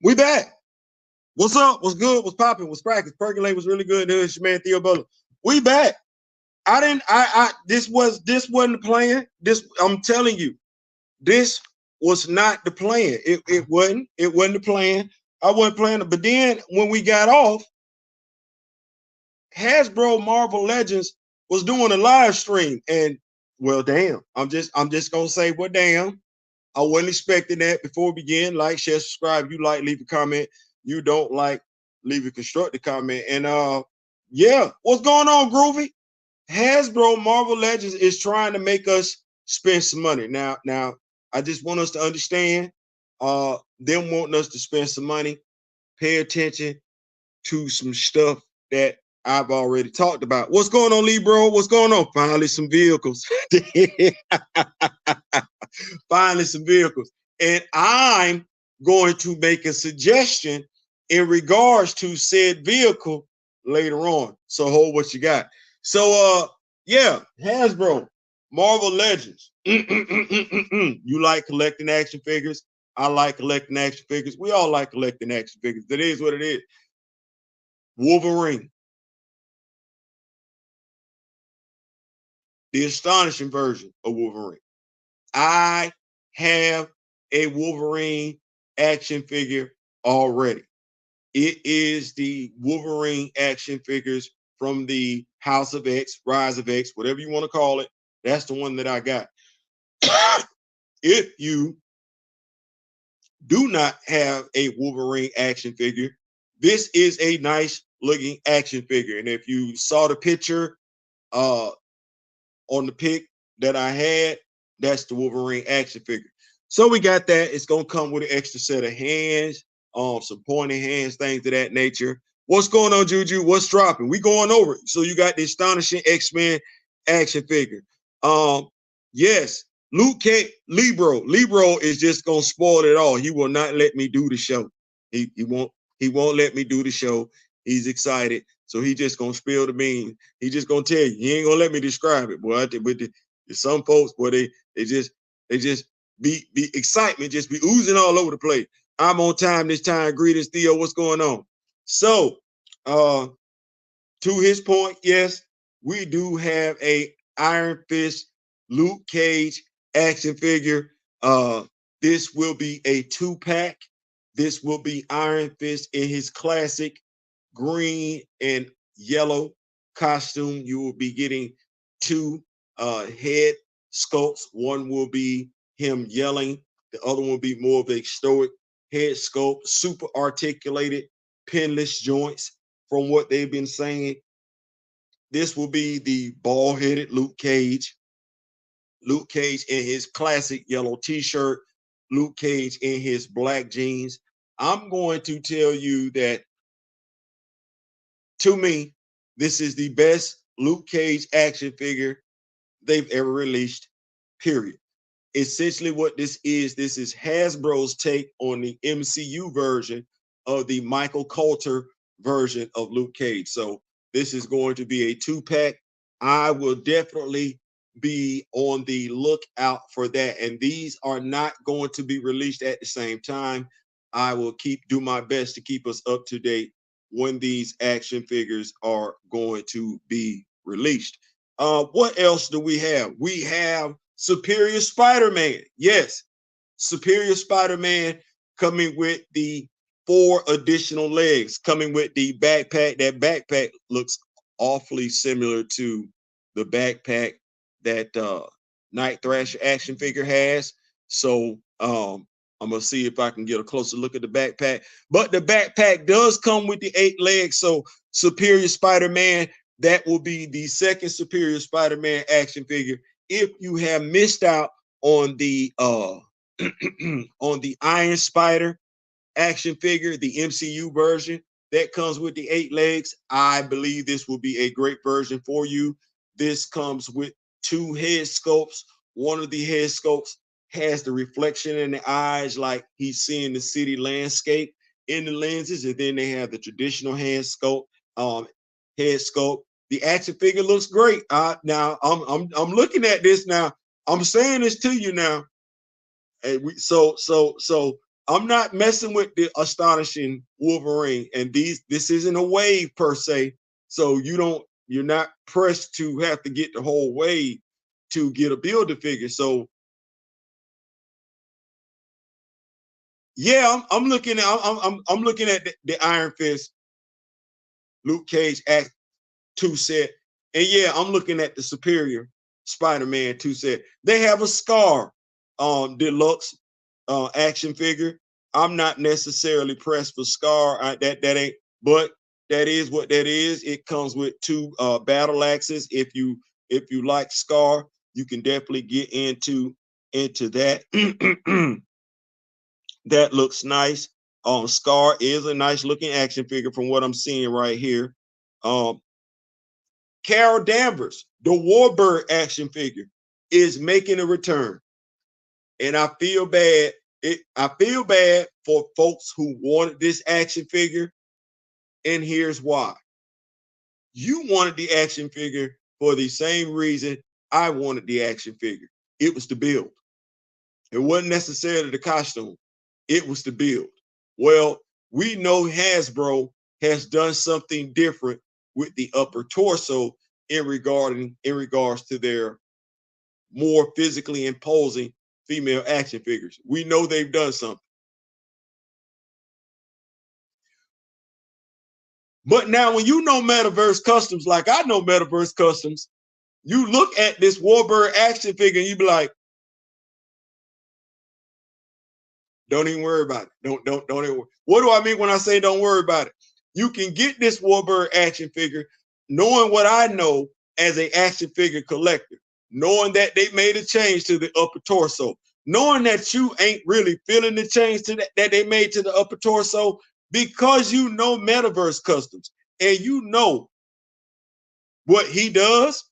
We back. What's up? What's good? What's popping? What's cracking? Percolate was really good. It's your man Theo Butler. We back. I didn't. This wasn't the plan. This I'm telling you, this was not the plan. It wasn't. It wasn't the plan. I wasn't planning it. But then when we got off, Hasbro Marvel Legends was doing a live stream, and well, damn. I'm just gonna say, well, damn. I wasn't expecting that. Before we begin, like, share, subscribe. You like, leave a comment. You don't like, leave a constructive comment. And yeah, what's going on, Groovy? Hasbro Marvel Legends is trying to make us spend some money. Now, I just want us to understand, them wanting us to spend some money, pay attention to some stuff that I've already talked about. What's going on, Libro? What's going on? Finally, some vehicles. Finally, some vehicles. And I'm going to make a suggestion in regards to said vehicle later on. So hold what you got. So yeah, Hasbro, Marvel Legends. You like collecting action figures? I like collecting action figures. We all like collecting action figures. That is what it is. Wolverine. The astonishing version of Wolverine. I have a Wolverine action figure already. It is the Wolverine action figures from the House of X, Rise of X, whatever you want to call it. That's the one that I got. If you do not have a Wolverine action figure, this is a nice looking action figure. And if you saw the picture on the pic that I had, that's the Wolverine action figure. So we got that. It's gonna come with an extra set of hands, some pointy hands, things of that nature. What's going on, Juju? What's dropping? We going over it. So you got the astonishing X-Men action figure. Yes, Luke K. Libro is just gonna spoil it all. He will not let me do the show. He won't let me do the show. He's excited. So he just gonna spill the beans. He just gonna tell you. He ain't gonna let me describe it, boy. But some folks, boy, they just be excitement just be oozing all over the place. I'm on time this time. Greetings, Theo. What's going on? So, to his point, yes, we do have a Iron Fist Luke Cage action figure. This will be a 2-pack. This will be Iron Fist in his classic green and yellow costume. You will be getting two head sculpts. One will be him yelling. The other one will be more of a stoic head sculpt, super articulated, pinless joints from what they've been saying. This will be the bald-headed Luke Cage. Luke Cage in his classic yellow t-shirt. Luke Cage in his black jeans. I'm going to tell you that, to me, this is the best Luke Cage action figure they've ever released, period. Essentially what this is Hasbro's take on the MCU version of the Michael Coulter version of Luke Cage. So this is going to be a 2-pack. I will definitely be on the lookout for that. And these are not going to be released at the same time. I will do my best to keep us up to date when these action figures are going to be released. What else do we have? We have Superior Spider-Man. Yes, Superior Spider-Man coming with the 4 additional legs, coming with the backpack. That backpack looks awfully similar to the backpack that Night Thrasher action figure has. So I'm gonna see if I can get a closer look at the backpack. But the backpack does come with the 8 legs. So Superior Spider-Man, that will be the second Superior Spider-Man action figure. If you have missed out on the on the Iron Spider action figure, the MCU version that comes with the 8 legs, I believe this will be a great version for you. This comes with 2 head sculpts. One of the head sculpts has the reflection in the eyes, like he's seeing the city landscape in the lenses, and then they have the traditional head sculpt. The action figure looks great. Now I'm looking at this now. I'm saying this to you now. And so I'm not messing with the astonishing Wolverine, and this isn't a wave per se, so you're not pressed to have to get the whole wave to get a builder figure. So yeah, I'm looking at the Iron Fist, Luke Cage Act 2 set, and yeah, I'm looking at the Superior Spider-Man 2 set. They have a Scar deluxe action figure. I'm not necessarily pressed for Scar. That ain't, but that is what that is. It comes with 2 battle axes. If you like Scar, you can definitely get into that. That looks nice. Scar is a nice looking action figure from what I'm seeing right here. Um, Carol Danvers, the Warbird action figure, is making a return, and I feel bad. I feel bad for folks who wanted this action figure, and here's why. You wanted the action figure for the same reason I wanted the action figure. It was the build. It wasn't necessarily the costume. It was the build. Well, we know Hasbro has done something different with the upper torso in regards to their more physically imposing female action figures. We know they've done something. But now when you know Metaverse Customs, like I know Metaverse Customs, you look at this Warbird action figure and you be like, don't even worry about it. Don't even. What do I mean when I say don't worry about it? You can get this Warbird action figure, knowing what I know as an action figure collector, knowing that they made a change to the upper torso, knowing that you ain't really feeling the change that they made to the upper torso because you know Metaverse Customs and you know what he does.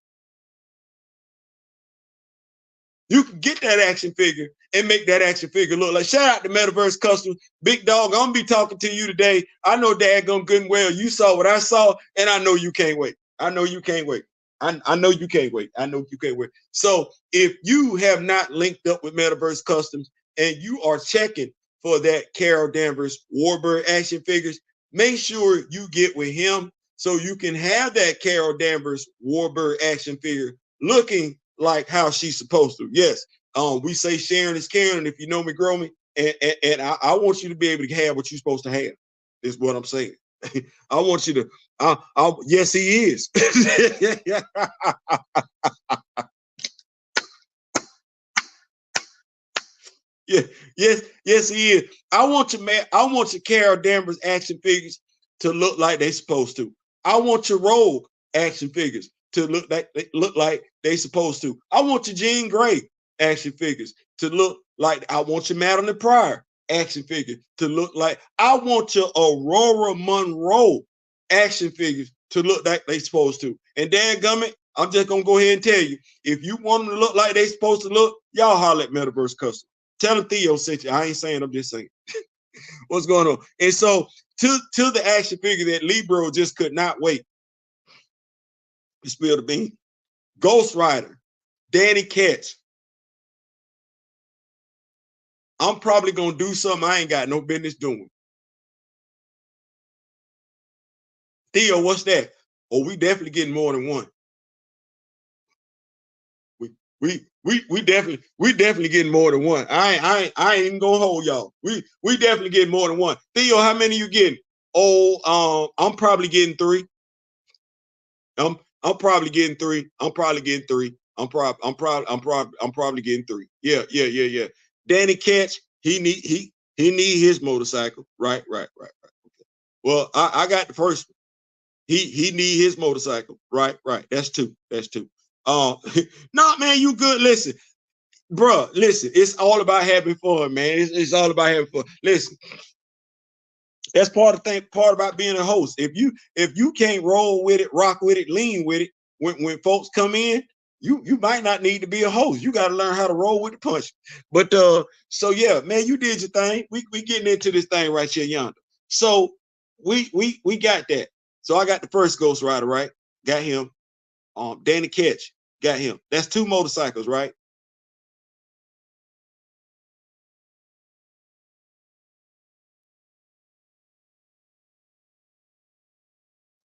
You can get that action figure and make that action figure look like. Shout out to Metaverse Customs. Big dog, I'm gonna be talking to you today. I know daggone good and well you saw what I saw, and I know you can't wait. I know you can't wait. I know you can't wait. I know you can't wait. So if you have not linked up with Metaverse Customs and you are checking for that Carol Danvers Warbird action figures, make sure you get with him so you can have that Carol Danvers Warbird action figure looking like how she's supposed to. Yes, we say sharing is caring. If you know me, grow me, and I want you to be able to have what you're supposed to have. Is what I'm saying. I want you to. Yes, he is. Yeah, yes, he is. I want your man. I want your Carol Danvers action figures to look like they supposed to. I want your Rogue action figures to look like they supposed to. I want your Jean Grey action figures to look like. I want your Madeline Pryor action figure to look like. I want your Aurora Monroe action figures to look like they supposed to. And dadgummit, I'm just gonna go ahead and tell you, if you want them to look like they supposed to look, y'all holler at Metaverse Custom. Tell him Theo sent you. I ain't saying, I'm just saying. What's going on? And so to the action figure that Libro just could not wait to spill the bean. Ghost Rider, Danny Ketch. I'm probably gonna do something I ain't got no business doing. Theo, what's that? Oh, we definitely getting more than one. We definitely getting more than one. I ain't even gonna hold y'all. We definitely getting more than one. Theo, how many you getting? Oh, I'm probably getting 3. I'm probably getting 3. I'm probably getting 3. I'm probably getting 3. Yeah. Danny Ketch, he need his motorcycle. Right. Okay. Well, I got the first one. He need his motorcycle. Right. That's 2. That's 2. No, man, you good. Listen, bro. Listen, it's all about having fun, man. It's all about having fun. Listen, that's part about being a host. If you can't roll with it, rock with it, lean with it, when folks come in, you might not need to be a host. You got to learn how to roll with the punch. But so yeah, man, you did your thing. We getting into this thing right here yonder. So we got that. So I got the first Ghost Rider, right? Got him. Danny Ketch, got him. That's 2 motorcycles, right?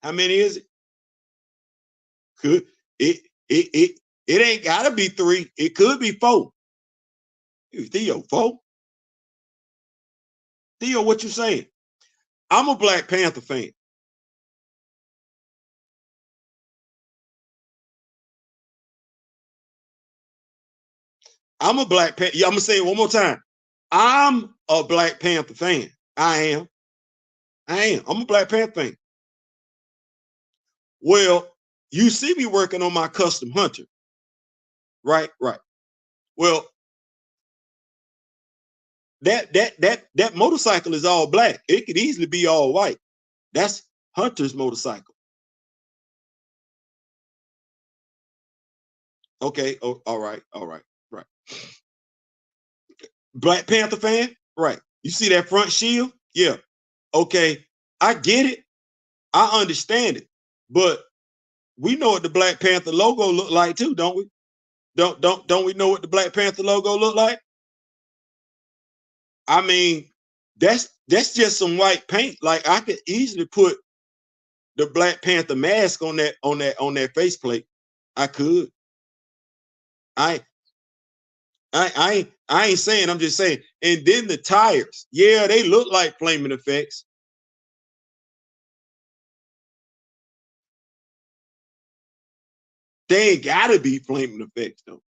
How many is it? Could it ain't gotta be 3. It could be 4. Theo, 4. Theo, what you saying? I'm a Black Panther fan. I'm a Black Panther. Yeah, I'm gonna say it one more time. I'm a Black Panther fan. I am. I'm a Black Panther fan. Well, you see me working on my custom hunter. Right. Well, that motorcycle is all black. It could easily be all white. That's Hunter's motorcycle. Okay. Oh, all right. Right. Black Panther fan? Right. You see that front shield? Yeah. Okay. I get it. I understand it. But we know what the Black Panther logo look like too, don't we? Don't we know what the Black Panther logo look like? I mean, that's just some white paint. Like I could easily put the Black Panther mask on that faceplate. I could. I I ain't saying, I'm just saying. And then the tires, yeah, they look like flaming effects. They ain't gotta be flaming effects though.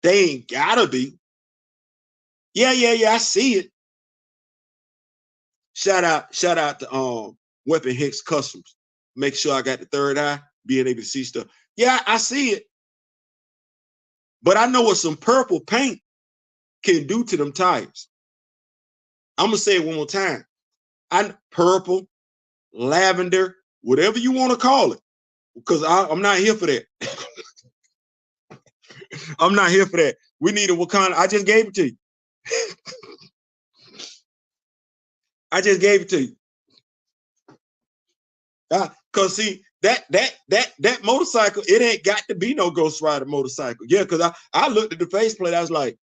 They ain't gotta be. Yeah, I see it. Shout out to Weapon Hicks Customs. Make sure I got the third eye, being able to see stuff. Yeah, I see it. But I know what some purple paint can do to them tires. I'm gonna say it one more time. I purple, lavender, whatever you want to call it, because I'm not here for that. I'm not here for that. We need a Wakanda. I just gave it to you. I just gave it to you. Cause see that motorcycle, it ain't got to be no Ghost Rider motorcycle. Yeah, because I looked at the faceplate, I was like,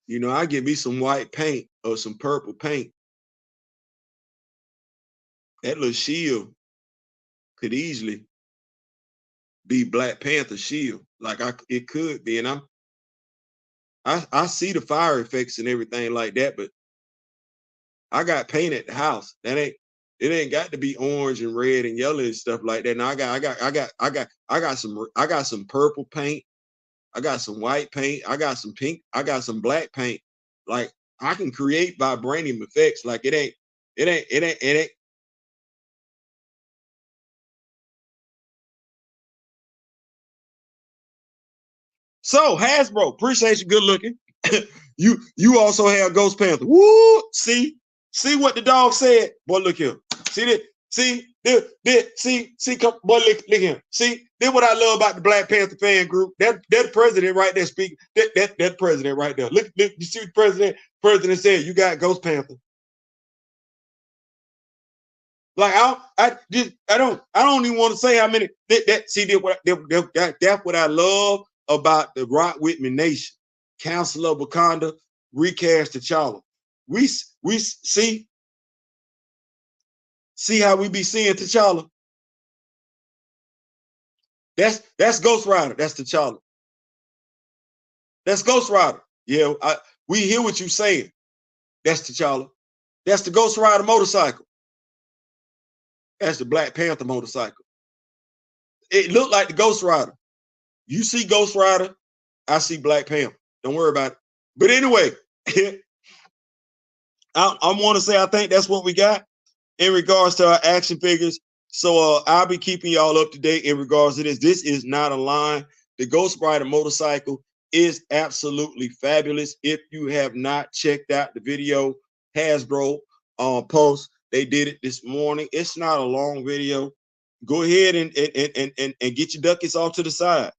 you know, I give me some white paint or some purple paint. That little shield could easily be Black Panther shield. Like it could be, and I see the fire effects and everything like that, but I got paint at the house. It ain't got to be orange and red and yellow and stuff like that. Now I got some purple paint. I got some white paint. I got some pink. I got some black paint. Like I can create vibranium effects. Like it ain't. So Hasbro, appreciate you. Good looking. you also have Ghost Panther. Woo! See what the dog said. Boy, look here. See that? Come, boy, look here. See, this what I love about the Black Panther fan group. That president right there speaking. That president right there. Look, you see what the president said, you got Ghost Panther. Like I don't even want to say how many that's what I love about the Rock With Me Nation. Council of Wakanda recast T'Challa. We see how we be seeing T'Challa. That's Ghost Rider. That's T'Challa. That's Ghost Rider. Yeah, we hear what you saying. That's T'Challa. That's the Ghost Rider motorcycle. That's the Black Panther motorcycle. It looked like the Ghost Rider. You see Ghost Rider, I see Black Panther. Don't worry about it. But anyway, I want to say I think that's what we got in regards to our action figures. So I'll be keeping y'all up to date in regards to this. This is not a line. The Ghost Rider motorcycle is absolutely fabulous. If you have not checked out the video, Hasbro post, they did it this morning. It's not a long video. Go ahead and get your duckies off to the side.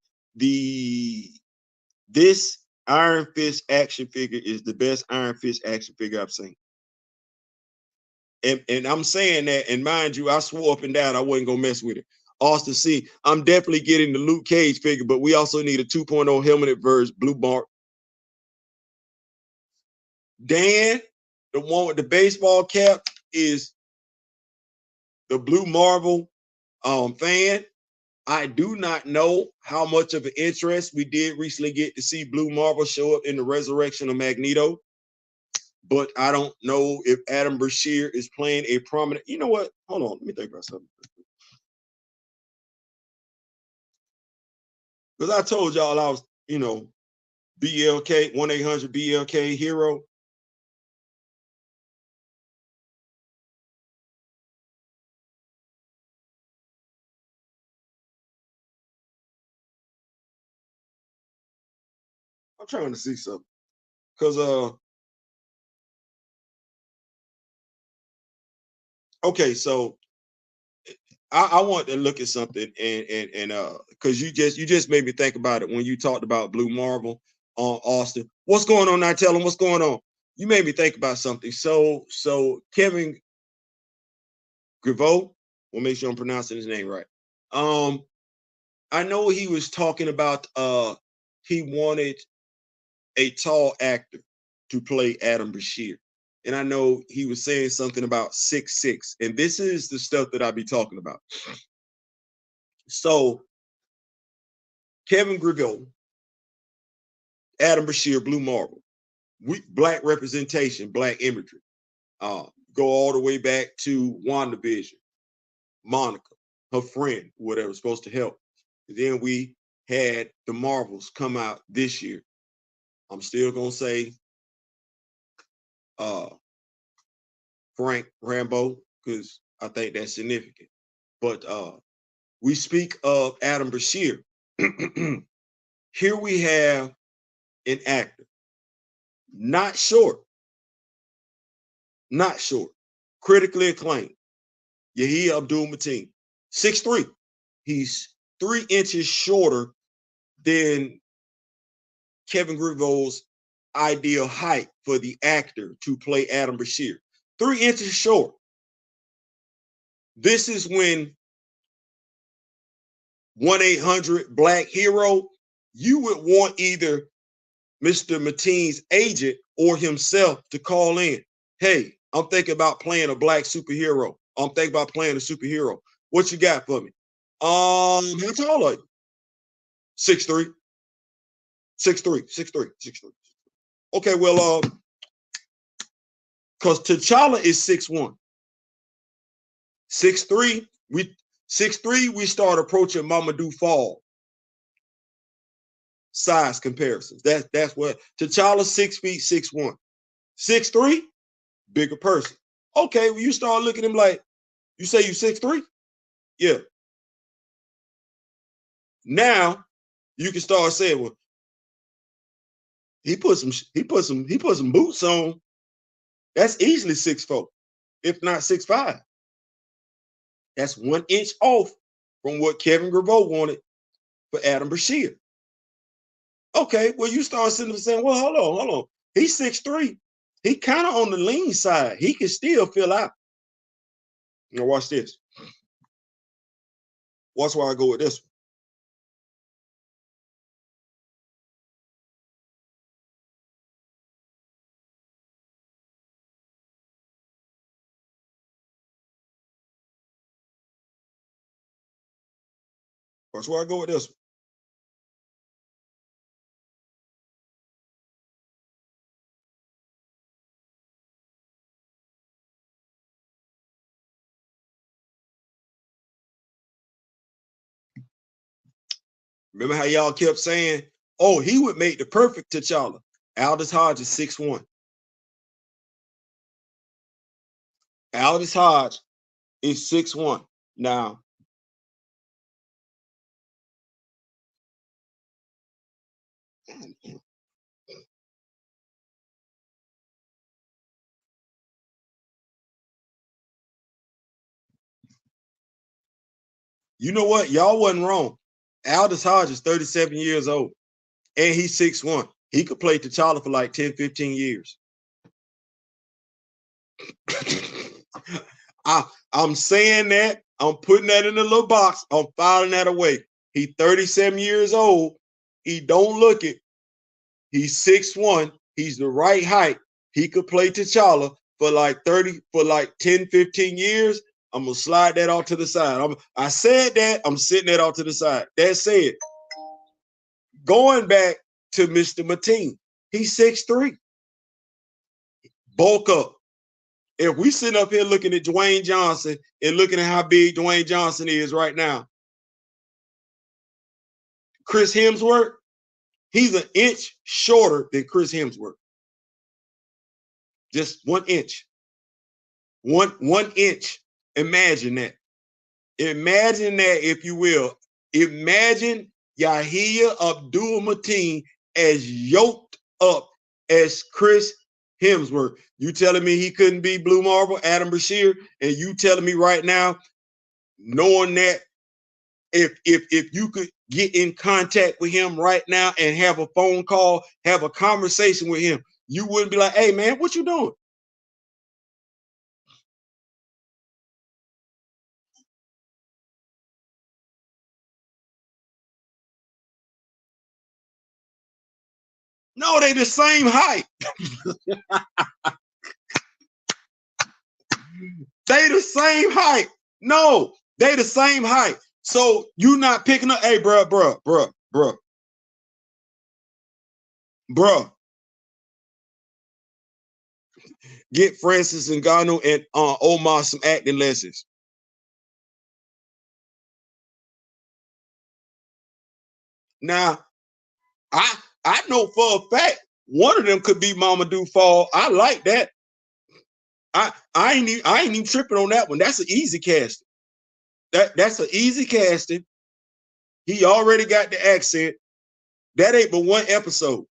This Iron Fist action figure is the best Iron Fist action figure I've seen. And I'm saying that, and mind you, I swore up and down I wasn't gonna mess with it. Austin C, I'm definitely getting the Luke Cage figure, but we also need a 2.0 helmeted version, blue mark. Dan, the one with the baseball cap, is the Blue Marvel fan. I do not know how much of an interest we did recently get to see Blue Marvel show up in the resurrection of Magneto, but I don't know if Adam Brashear is playing a prominent. You know what? Hold on, let me think about something. Because I told y'all I was, BLK 1-800 BLK hero. I'm trying to see something because okay, so I want to look at something and because you just made me think about it when you talked about Blue Marvel on Austin. What's going on now? Tell them what's going on. You made me think about something. So Kevin Griveau, we'll make sure I'm pronouncing his name right. I know he was talking about he wanted a tall actor to play Adam Brashear. And I know he was saying something about 6'6", and this is the stuff that I be talking about. So Kevin Griveau, Adam Brashear, Blue Marvel, black representation, black imagery. Go all the way back to WandaVision, Monica, her friend, whatever, supposed to help. And then we had the Marvels come out this year. I'm still gonna say Frank Rambo because I think that's significant. But we speak of Adam Brashear. Here we have an actor, not short, critically acclaimed, Yahya Abdul-Mateen, 6'3". He's 3 inches shorter than Kevin Griveau's ideal height for the actor to play Adam Brashear. 3 inches short. This is when 1-800 Black Hero, you would want either Mr. Mateen's agent or himself to call in. Hey, I'm thinking about playing a black superhero. I'm thinking about playing a superhero. What you got for me? How tall are you? 6'3". 6'3", 6'3", 6'3". Okay, well, because T'Challa is 6'1". 6'3", we start approaching Mamadou Fall size comparisons. That's what T'Challa 6 feet 6'1". 6'3", bigger person. Okay, well, you start looking at him like, you say you 6'3"? Yeah. Now you can start saying, well, he put some boots on. That's easily 6'4", if not 6'5". That's 1 inch off from what Kevin Griveau wanted for Adam Brashear. Okay, well, you start sitting there saying, well, hold on. He's 6'3". He kind of on the lean side. He can still fill out. Now watch this. Watch where I go with this one. Watch where I go with this one. Remember how y'all kept saying, oh, he would make the perfect T'Challa. Aldous Hodge is 6'1". Aldous Hodge is 6'1". Now, you know what? Y'all wasn't wrong. Aldous Hodge is 37 years old, and he's 6'1". He could play T'Challa for like 10, 15 years. I'm saying that. I'm putting that in a little box. I'm filing that away. He's 37 years old. He don't look it. He's 6'1". He's the right height. he could play T'Challa for like 10, 15 years. I'm gonna slide that off to the side. I said that, I'm sitting that off to the side. That said, going back to Mr. Mateen, he's 6'3". Bulk up. If we sitting up here looking at Dwayne Johnson and looking at how big Dwayne Johnson is right now, Chris Hemsworth, he's an inch shorter than Chris Hemsworth. Just 1 inch. One inch. Imagine that. Imagine that, if you will. Imagine Yahya Abdul-Mateen as yoked up as Chris Hemsworth. You telling me he couldn't be Blue Marvel, Adam Bashir, and you telling me right now, knowing that if you could get in contact with him right now and have a phone call, have a conversation with him, you wouldn't be like, hey man, what you doing? No, they the same height. They the same height. No, they the same height. So you not picking up, hey, bro. Get Francis Ngannou and Omar some acting lessons. Now, I know for a fact one of them could be Mamadou Fall. I like that. I ain't even tripping on that one. That's an easy casting. That's an easy casting. He already got the accent. That ain't but one episode.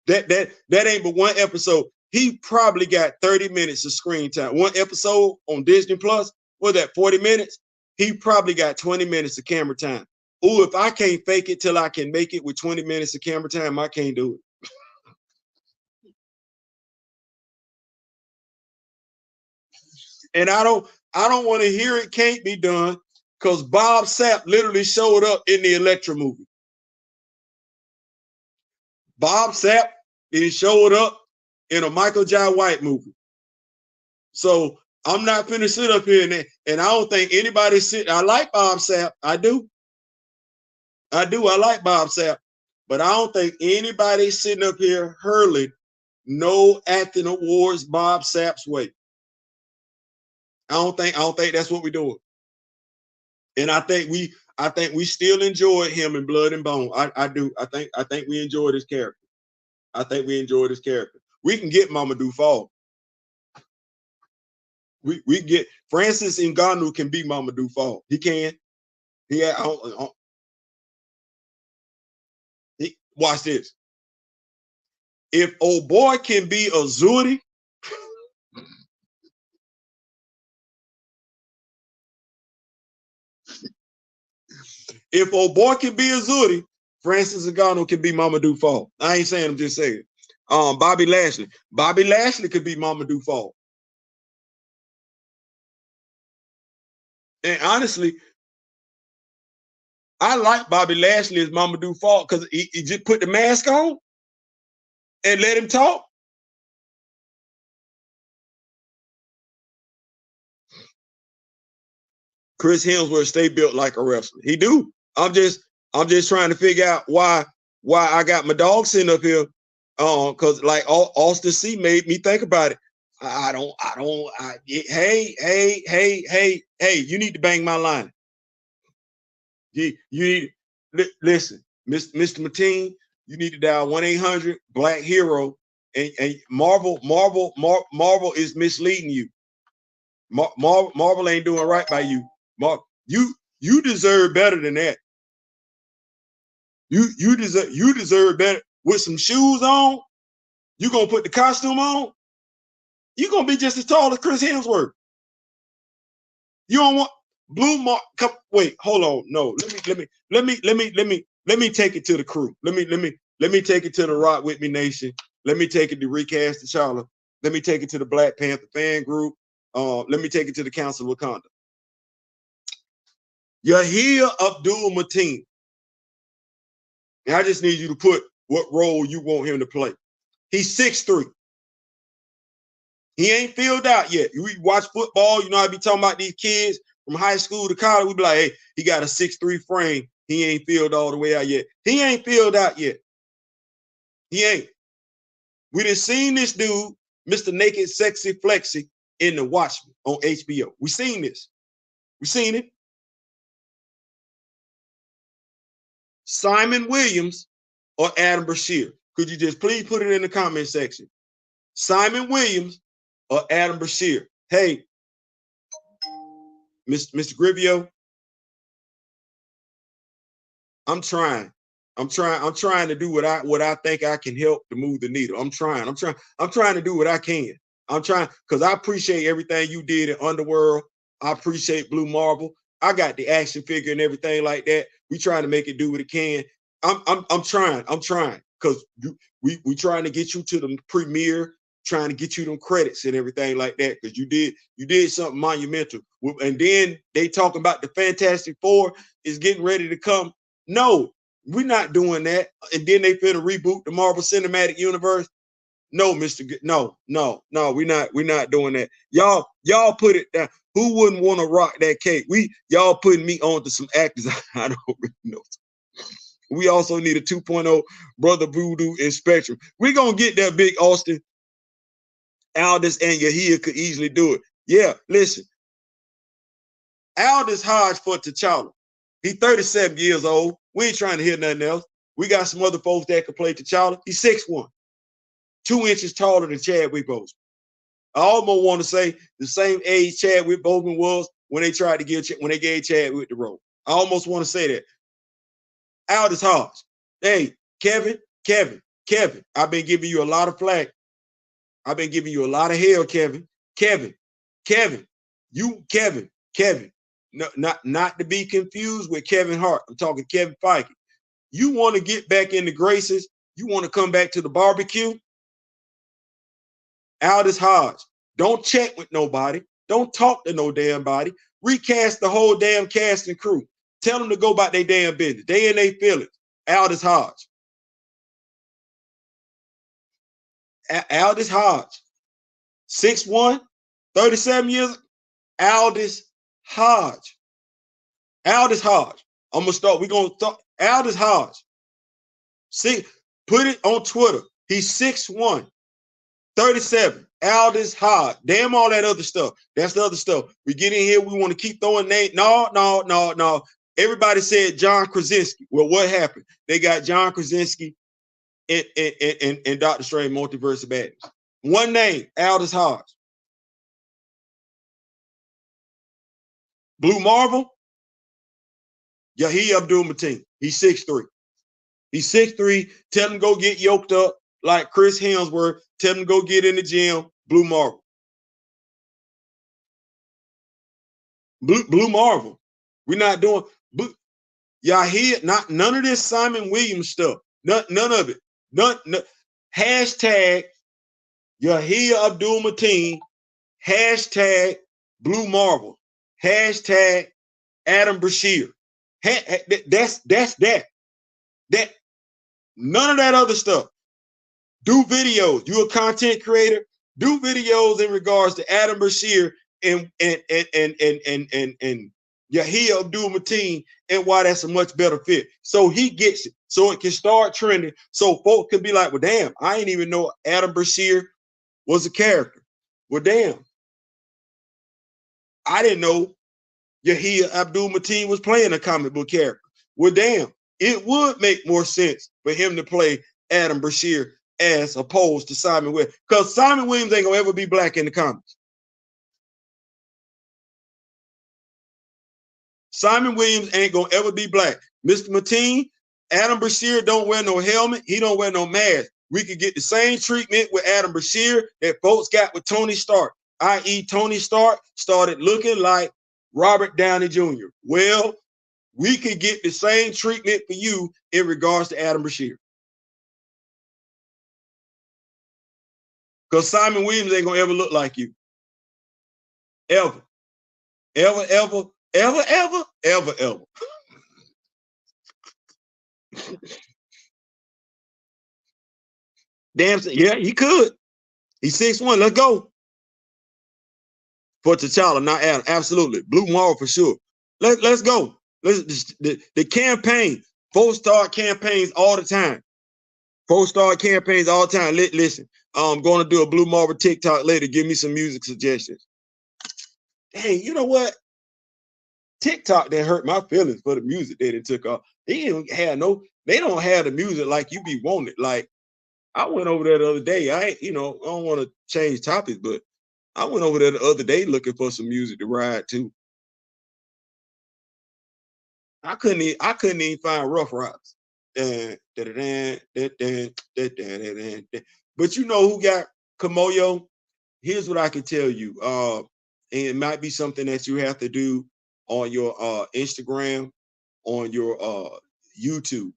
That ain't but one episode. He probably got 30 minutes of screen time. One episode on Disney Plus, was that 40 minutes? He probably got 20 minutes of camera time. Oh, if I can't fake it till I can make it with 20 minutes of camera time, I can't do it. And I don't want to hear it can't be done, because Bob Sapp literally showed up in the Elektra movie. Bob Sapp, he showed up in a Michael Jai White movie. So I'm not finna sit up here and I don't think anybody I like Bob Sapp. I do. I like Bob Sapp. But I don't think anybody sitting up here hurling no acting awards Bob Sapp's way. I don't think that's what we're doing. And I think we still enjoy him in Blood and Bone. I do. I think we enjoy this character. I think we enjoy this character. We can get Mamadou Fall. We get Francis Ngannou can be Mamadou Fall. He can. Watch this. If old boy can be a Zuri, if old boy can be a Zuri, Francis Ngannou can be Mamadou Fall. I ain't saying, I'm just saying. Bobby Lashley could be Mamadou Fall. And honestly, I like Bobby Lashley as Mamadou Fall because he just put the mask on and let him talk. Chris Hemsworth stay built like a wrestler. He do. I'm just trying to figure out why I got my dog sitting up here. Because like Austin C made me think about it. Hey, you need to bang my line. You need listen, Mr. Mateen, you need to dial 1-800 Black Hero, and Marvel is misleading you. Marvel ain't doing right by you. You deserve better than that. You deserve better. With some shoes on, you gonna put the costume on, you gonna be just as tall as Chris Hemsworth. You don't want Blue Mark. Come, wait, hold on. No, let me take it to the crew. Let me take it to the Rock With Me Nation. Let me take it to Recast T'Challa. Let me take it to the Black Panther fan group. Let me take it to the Council of Wakanda. Yahya Abdul-Mateen. And I just need you to put what role you want him to play. He's 6'3". He ain't filled out yet. We watch football, you know, I be talking about these kids from high school to college. We be like, hey, he got a 6'3" frame. He ain't filled all the way out yet. He ain't filled out yet. He ain't. We done seen this dude, Mr. Naked Sexy Flexy, in The Watchmen on HBO. We seen this. We seen it. Simon Williams or Adam Brashear? Could you just please put it in the comment section? Simon Williams or Adam Brashear? Hey, Mr. Grivio, I'm trying. I'm trying to do what I think I can help to move the needle. I'm trying to do what I can. I'm trying because I appreciate everything you did in Underworld. I appreciate Blue Marble. I got the action figure and everything like that. We trying to make it do what it can. I'm trying because we trying to get you to the premiere, trying to get you them credits and everything like that because you did something monumental. And then they talking about the Fantastic Four is getting ready to come. No, we're not doing that. And then they finna reboot the Marvel Cinematic Universe. No, we're not doing that. Y'all put it down. Who wouldn't want to rock that cake? Y'all putting me on to some actors I don't really know. We also need a 2.0 Brother Voodoo and Spectrum. We're gonna get that Big Austin. Aldous and Yahia could easily do it. Yeah, listen. Aldous Hodge for T'Challa. He's 37 years old. We ain't trying to hear nothing else. We got some other folks that can play T'Challa. He's 6'1", 2 inches taller than Chadwick Boseman. I almost want to say the same age Chadwick Boseman was when they gave Chadwick the role. I almost want to say that. Aldous Hodge. Hey, Kevin. I've been giving you a lot of flack. I've been giving you a lot of hell, Kevin. Kevin. No, not to be confused with Kevin Hart. I'm talking Kevin Feige. You want to get back in the graces? You want to come back to the barbecue? Aldous Hodge. Don't check with nobody. Don't talk to no damn body. Recast the whole damn cast and crew. Tell them to go about their damn business. They in their feelings. Aldous Hodge. Aldous Hodge. 6'1", 37 years. Aldous Hodge. Aldous Hodge. I'm gonna start. We're gonna start. Aldous Hodge. See, put it on Twitter. He's 6'1", 37. Aldous Hodge. Damn all that other stuff. That's the other stuff. We get in here. We want to keep throwing names. No. Everybody said John Krasinski. Well, what happened? They got John Krasinski in Doctor Strange Multiverse of Madness. One name, Aldous Hodge. Blue Marvel, Yahia Abdul-Mateen. He's 6'3". He's 6'3". Tell him go get yoked up like Chris Hemsworth. Tell him go get in the gym. Blue Marvel. Blue Marvel. We're not doing Yahia. None of this Simon Williams stuff. None of it. None. Hashtag Yahia Abdul-Mateen. Hashtag Blue Marvel. Hashtag Adam Brashear. That's that. That none of that other stuff. Do videos. You're a content creator. Do videos in regards to Adam Brashear and Yahia Abdul-Mateen and why that's a much better fit. So he gets it. So it can start trending. So folks can be like, well, damn, I ain't even know Adam Brashear was a character. Well, damn. I didn't know Yahia Abdul-Mateen was playing a comic book character. Well, damn, it would make more sense for him to play Adam Brashear as opposed to Simon Williams. Because Simon Williams ain't gonna ever be black in the comics. Simon Williams ain't gonna ever be black. Mr. Mateen, Adam Brashear don't wear no helmet. He don't wear no mask. We could get the same treatment with Adam Brashear that folks got with Tony Stark, i.e. Tony Stark started looking like Robert Downey Jr. Well, we could get the same treatment for you in regards to Adam Brashear. Because Simon Williams ain't gonna ever look like you. Ever. Damn, yeah, he could. He's 6'1". Let's go. For T'Challa, not Adam. Absolutely. Blue Marvel for sure. Let's go. The campaign, 4-star campaigns all the time. 4-star campaigns all the time. Listen, I'm going to do a Blue Marvel TikTok later. Give me some music suggestions. Hey, you know what? TikTok that hurt my feelings for the music they took off. They don't have the music like you be wanting. Like I went over there the other day. I don't want to change topics, but I went over there the other day looking for some music to ride to. I couldn't even find Rough Riders. But you know who got Kamoyo? Here's what I can tell you. And it might be something that you have to do on your Instagram, on your YouTube.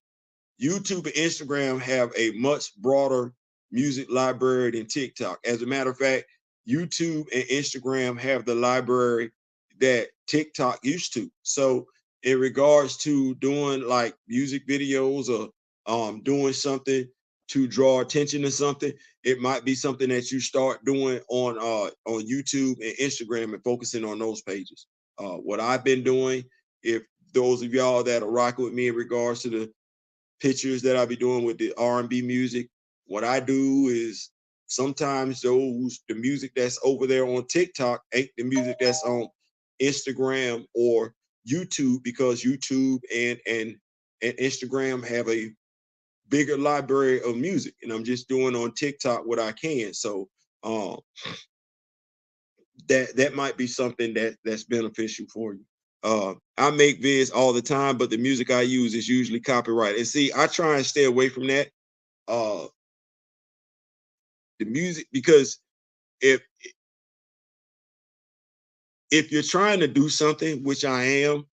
YouTube and Instagram have a much broader music library than TikTok. As a matter of fact, YouTube and Instagram have the library that TikTok used to. So in regards to doing like music videos or doing something to draw attention to something, it might be something that you start doing on YouTube and Instagram and focusing on those pages. What I've been doing, if those of y'all that are rocking with me in regards to the pictures that I be doing with the R&B music, what I do is sometimes the music that's over there on TikTok ain't the music that's on Instagram or YouTube, because YouTube and Instagram have a bigger library of music, and I'm just doing on TikTok what I can. So that might be something that's beneficial for you. I make vids all the time, but the music I use is usually copyrighted. And see, I try and stay away from that. Uh, the music, because if you're trying to do something, which I am,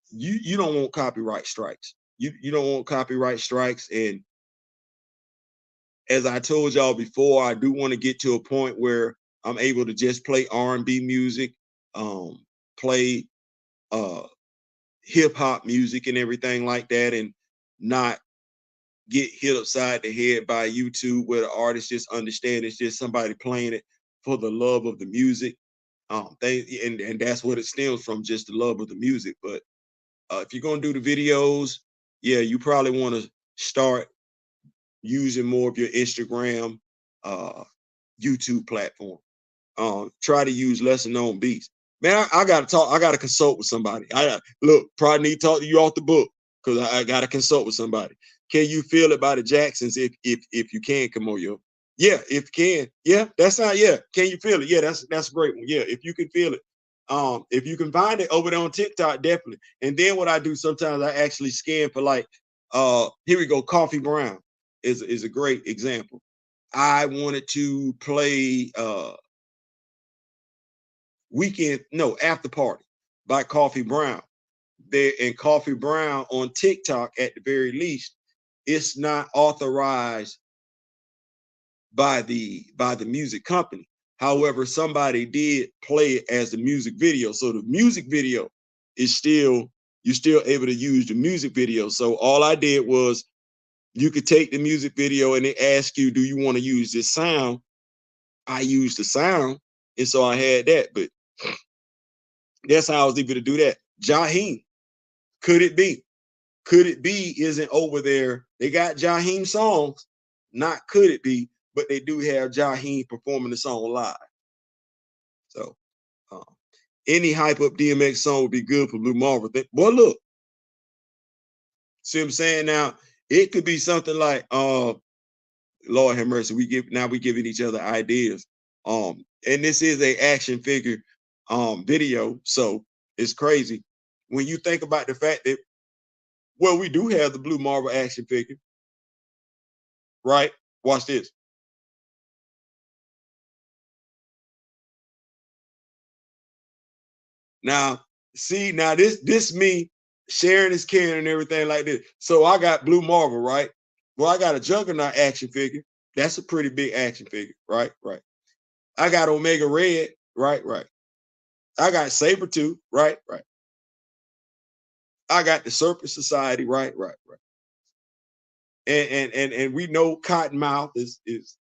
you don't want copyright strikes. You don't want copyright strikes. And as I told y'all before, I do want to get to a point where I'm able to just play R&B music, play hip hop music and everything like that, and not get hit upside the head by YouTube where the artist just understand it's just somebody playing it for the love of the music. And that's what it stems from, just the love of the music. But if you're gonna do the videos, yeah, you probably want to start using more of your Instagram, YouTube platform. Try to use lesser known beats. Man, I gotta talk. I gotta consult with somebody. Look, probably need to talk to you off the book, because I gotta consult with somebody. Can you feel it by the Jacksons? If you can, Kamoyo? Yeah, if you can. Yeah, that's not. Yeah, can you feel it? Yeah, that's a great one. Yeah, if you can feel it. If you can find it over there on TikTok, definitely. And then what I do sometimes, I actually scan for like, here we go, Coffee Brown is a great example. I wanted to play After Party by Coffee Brown. There in Coffee Brown on TikTok, at the very least, it's not authorized by the music company. However, somebody did play it as the music video. So the music video is still, you're still able to use the music video. So all I did was, you could take the music video and it asks you, do you want to use this sound? I used the sound, and so I had that. But that's how I was able to do that. Jaheim, could it be? Could it be isn't over there? They got Jaheim songs, not Could It Be, but they do have Jaheim performing the song live. So uh, any hype up DMX song would be good for Blue Marvel. Boy, look, see what I'm saying? Now it could be something like, Lord have mercy, we giving each other ideas. And this is a action figure video, so it's crazy when you think about the fact that, well, we do have the Blue Marvel action figure, right? Watch this. Now, see, now this me sharing this can and everything like this. So I got Blue Marvel, right? Well, I got a Juggernaut action figure. That's a pretty big action figure, right? Right. I got Omega Red, right? Right. I got Sabretooth, right? Right. I got the Serpent Society, right? Right. Right. And we know Cottonmouth is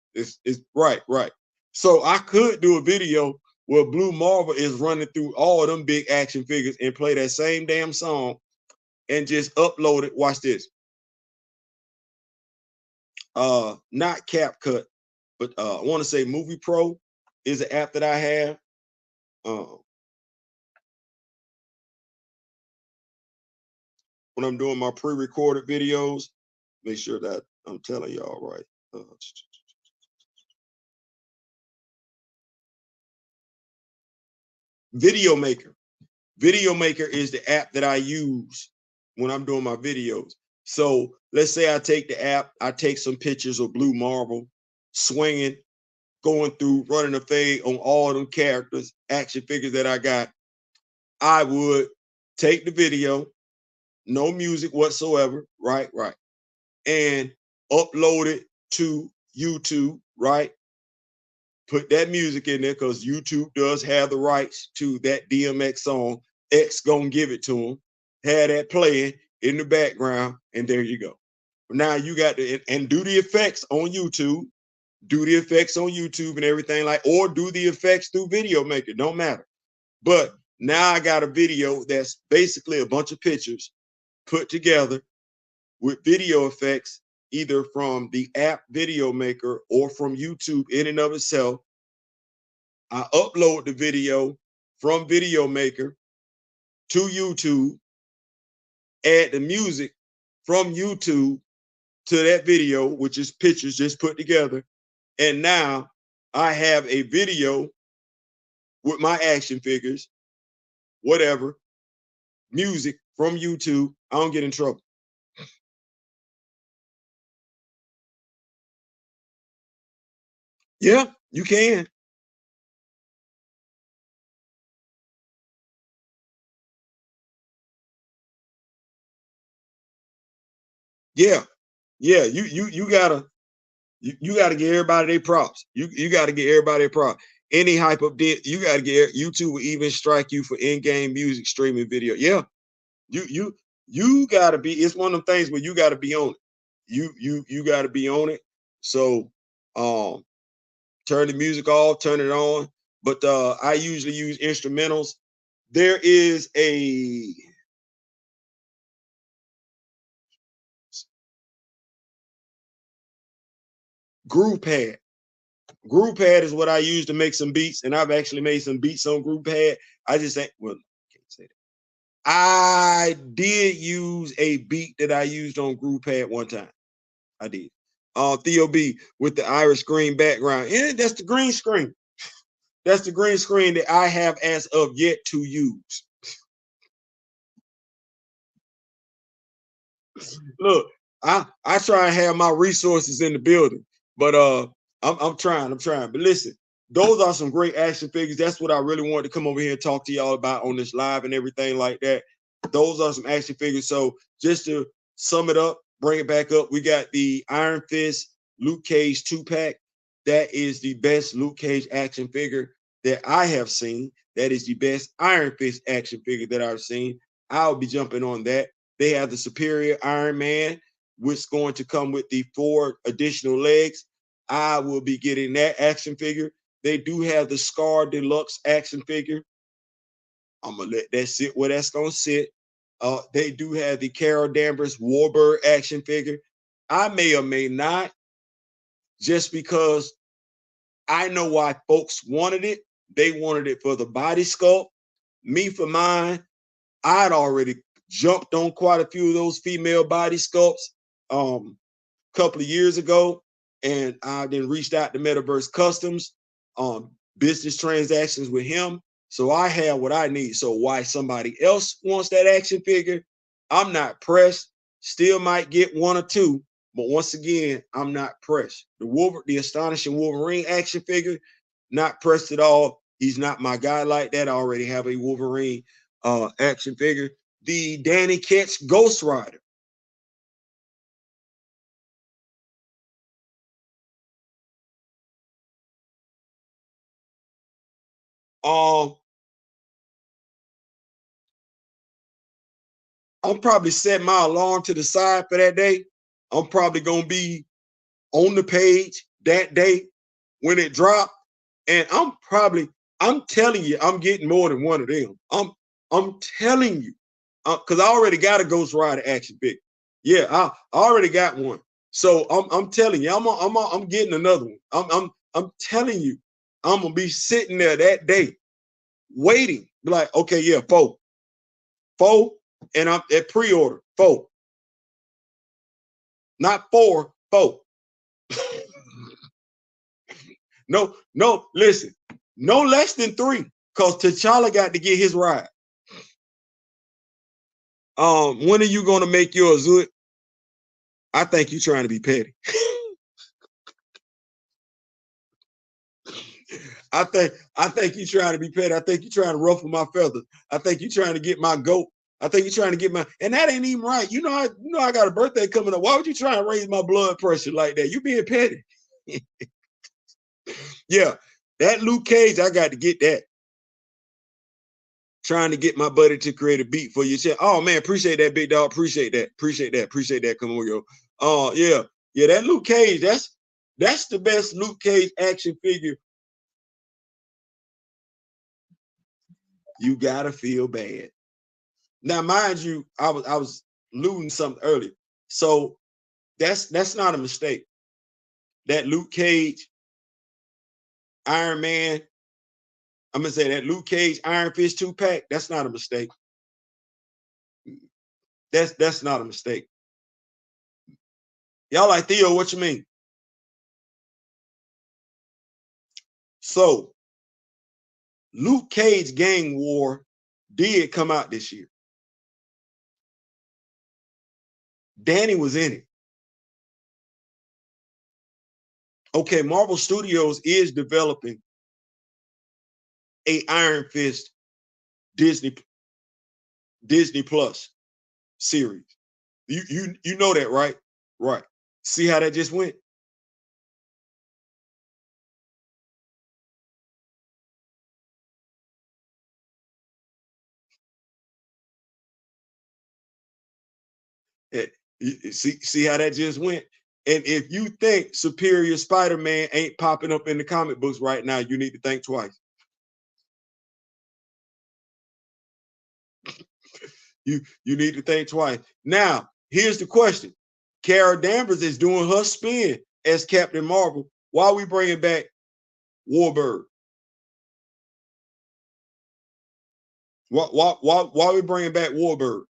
right. Right. So I could do a video Well, Blue Marvel is running through all of them big action figures and play that same damn song and just upload it. Watch this. Not CapCut, but I want to say Movie Pro is an app that I have. When I'm doing my pre-recorded videos, make sure that I'm telling y'all right. Video Maker. Video Maker is the app that I use when I'm doing my videos. So let's say I take the app, I take some pictures of Blue Marvel swinging, going through, running a fade on all of them characters, action figures that I got. I would take the video, no music whatsoever, right, and upload it to YouTube, right? Put that music in there because YouTube does have the rights to that DMX song. X gonna give it to them. Have that playing in the background, and there you go. Now you got to and do the effects on YouTube. Do the effects on YouTube and everything like, or do the effects through Video Maker. Don't matter. But now I got a video that's basically a bunch of pictures put together with video effects, either from the app Video Maker or from YouTube in and of itself. I upload the video from Video Maker to YouTube, add the music from YouTube to that video, which is pictures just put together. And now I have a video with my action figures, whatever, music from YouTube. I don't get in trouble. Yeah, you can. Yeah, yeah. You gotta you gotta give everybody their props. You gotta give everybody their props. Any hype up there, you gotta get YouTube will even strike you for in-game music streaming video. Yeah, you gotta be. It's one of them things where you gotta be on it. You gotta be on it. So um turn the music off, turn it on. But I usually use instrumentals. There is a groove pad. Groove pad is what I use to make some beats, and I've actually made some beats on groove pad. I just ain't well, I can't say that. I did use a beat that I used on groove pad one time. I did. Theo B with the Irish green background. Yeah, that's the green screen. That's the green screen that I have as of yet to use. Look, I try and have my resources in the building, but I'm trying. But listen, those are some great action figures. That's what I really wanted to come over here and talk to y'all about on this live and everything like that. Those are some action figures. So just to sum it up, bring it back up, we got the Iron Fist Luke Cage 2-pack. That is the best Luke Cage action figure that I have seen. That is the best Iron Fist action figure that I've seen. I'll be jumping on that. They have the Superior Iron Man, which is going to come with the 4 additional legs. I will be getting that action figure. They do have the Scar Deluxe action figure. I'm gonna let that sit where that's gonna sit. They do have the Carol Danvers Warbird action figure. I may or may not, just because I know why folks wanted it. They wanted it for the body sculpt. Me for mine, I'd already jumped on quite a few of those female body sculpts a couple of years ago, and I then reached out to Metaverse Customs, business transactions with him. So I have what I need. So why somebody else wants that action figure, I'm not pressed. Still might get 1 or 2, but once again, I'm not pressed. The Astonishing Wolverine action figure, not pressed at all. He's not my guy like that. I already have a Wolverine action figure. The Danny Ketch Ghost Rider. Um, I'm probably setting my alarm to the side for that day. I'm probably gonna be on the page that day when it dropped, and I'm probably I'm telling you, I'm getting more than one of them. I'm telling you, because I already got a Ghost Rider action figure. Yeah, I already got one. So I'm telling you, I'm getting another one. I'm telling you, I'm gonna be sitting there that day waiting. Be like, okay, yeah, four, and I'm at pre-order four, not four. No, listen, no less than three, because T'Challa got to get his ride. When are you gonna make yours? I think you're trying to be petty. I think you're trying to be petty. I think you're trying to ruffle my feathers. I think you're trying to get my goat. I think you're trying to get my, and that ain't even right. You know, I got a birthday coming up. Why would you try and raise my blood pressure like that? You being petty. Yeah, that Luke Cage, I got to get that. Trying to get my buddy to create a beat for you. Oh man, appreciate that, big dog. Appreciate that. Come on, yo. Oh yeah. That Luke Cage, that's the best Luke Cage action figure. You gotta feel bad. Now, mind you, I was looting something earlier. So that's not a mistake. That Luke Cage, Iron Man, I'm gonna say that Luke Cage Iron Fist 2-pack, that's not a mistake. That's not a mistake. Y'all like, Theo, what you mean? So Luke Cage Gang War did come out this year. Danny was in it. Okay, Marvel Studios is developing a Iron Fist Disney Plus series. You know that, right? Right. See how that just went? See how that just went? And if you think Superior Spider-Man ain't popping up in the comic books right now, you need to think twice. You need to think twice. Now, here's the question. Carol Danvers is doing her spin as Captain Marvel. Why are we bringing back Warbird? Why are we bringing back Warbird?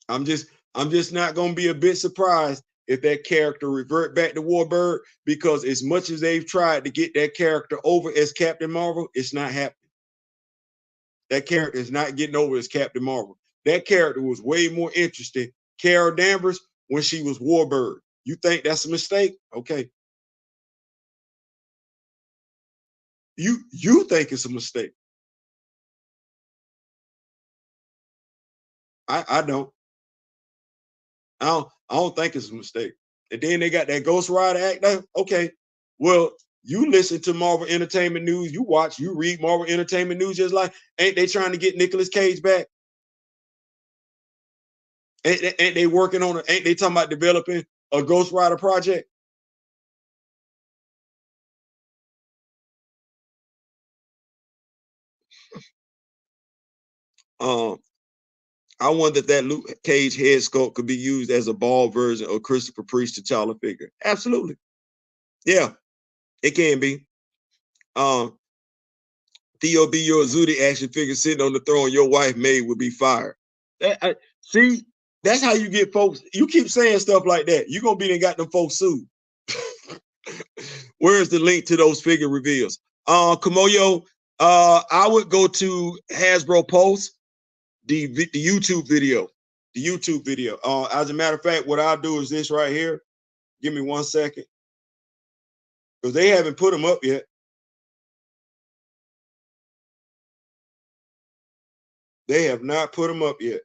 I'm just not going to be a bit surprised if that character revert back to Warbird, because as much as they've tried to get that character over as Captain Marvel, it's not happening. That character is not getting over as Captain Marvel. That character was way more interesting, Carol Danvers, when she was Warbird. You think that's a mistake? Okay. You think it's a mistake. I don't. I don't think it's a mistake. And then they got that Ghost Rider act now. Okay. Well, you listen to Marvel Entertainment News, you read Marvel Entertainment News, just like, ain't they trying to get Nicolas Cage back? Ain't they working on it? Ain't they talking about developing a Ghost Rider project? Um, I wonder if that Luke Cage head sculpt could be used as a ball version of Christopher Priest T'Challa figure. Absolutely. Yeah, it can be. Um, Theo B. Your Zudi action figure sitting on the throne your wife made would be fired. See, that's how you get folks. You keep saying stuff like that, you're gonna be then got them folks sued. Where's the link to those figure reveals? Kamoyo, I would go to Hasbro Pulse, the YouTube video. The YouTube video. As a matter of fact, what I'll do is this right here. Give me 1 second. Because they haven't put them up yet. They have not put them up yet.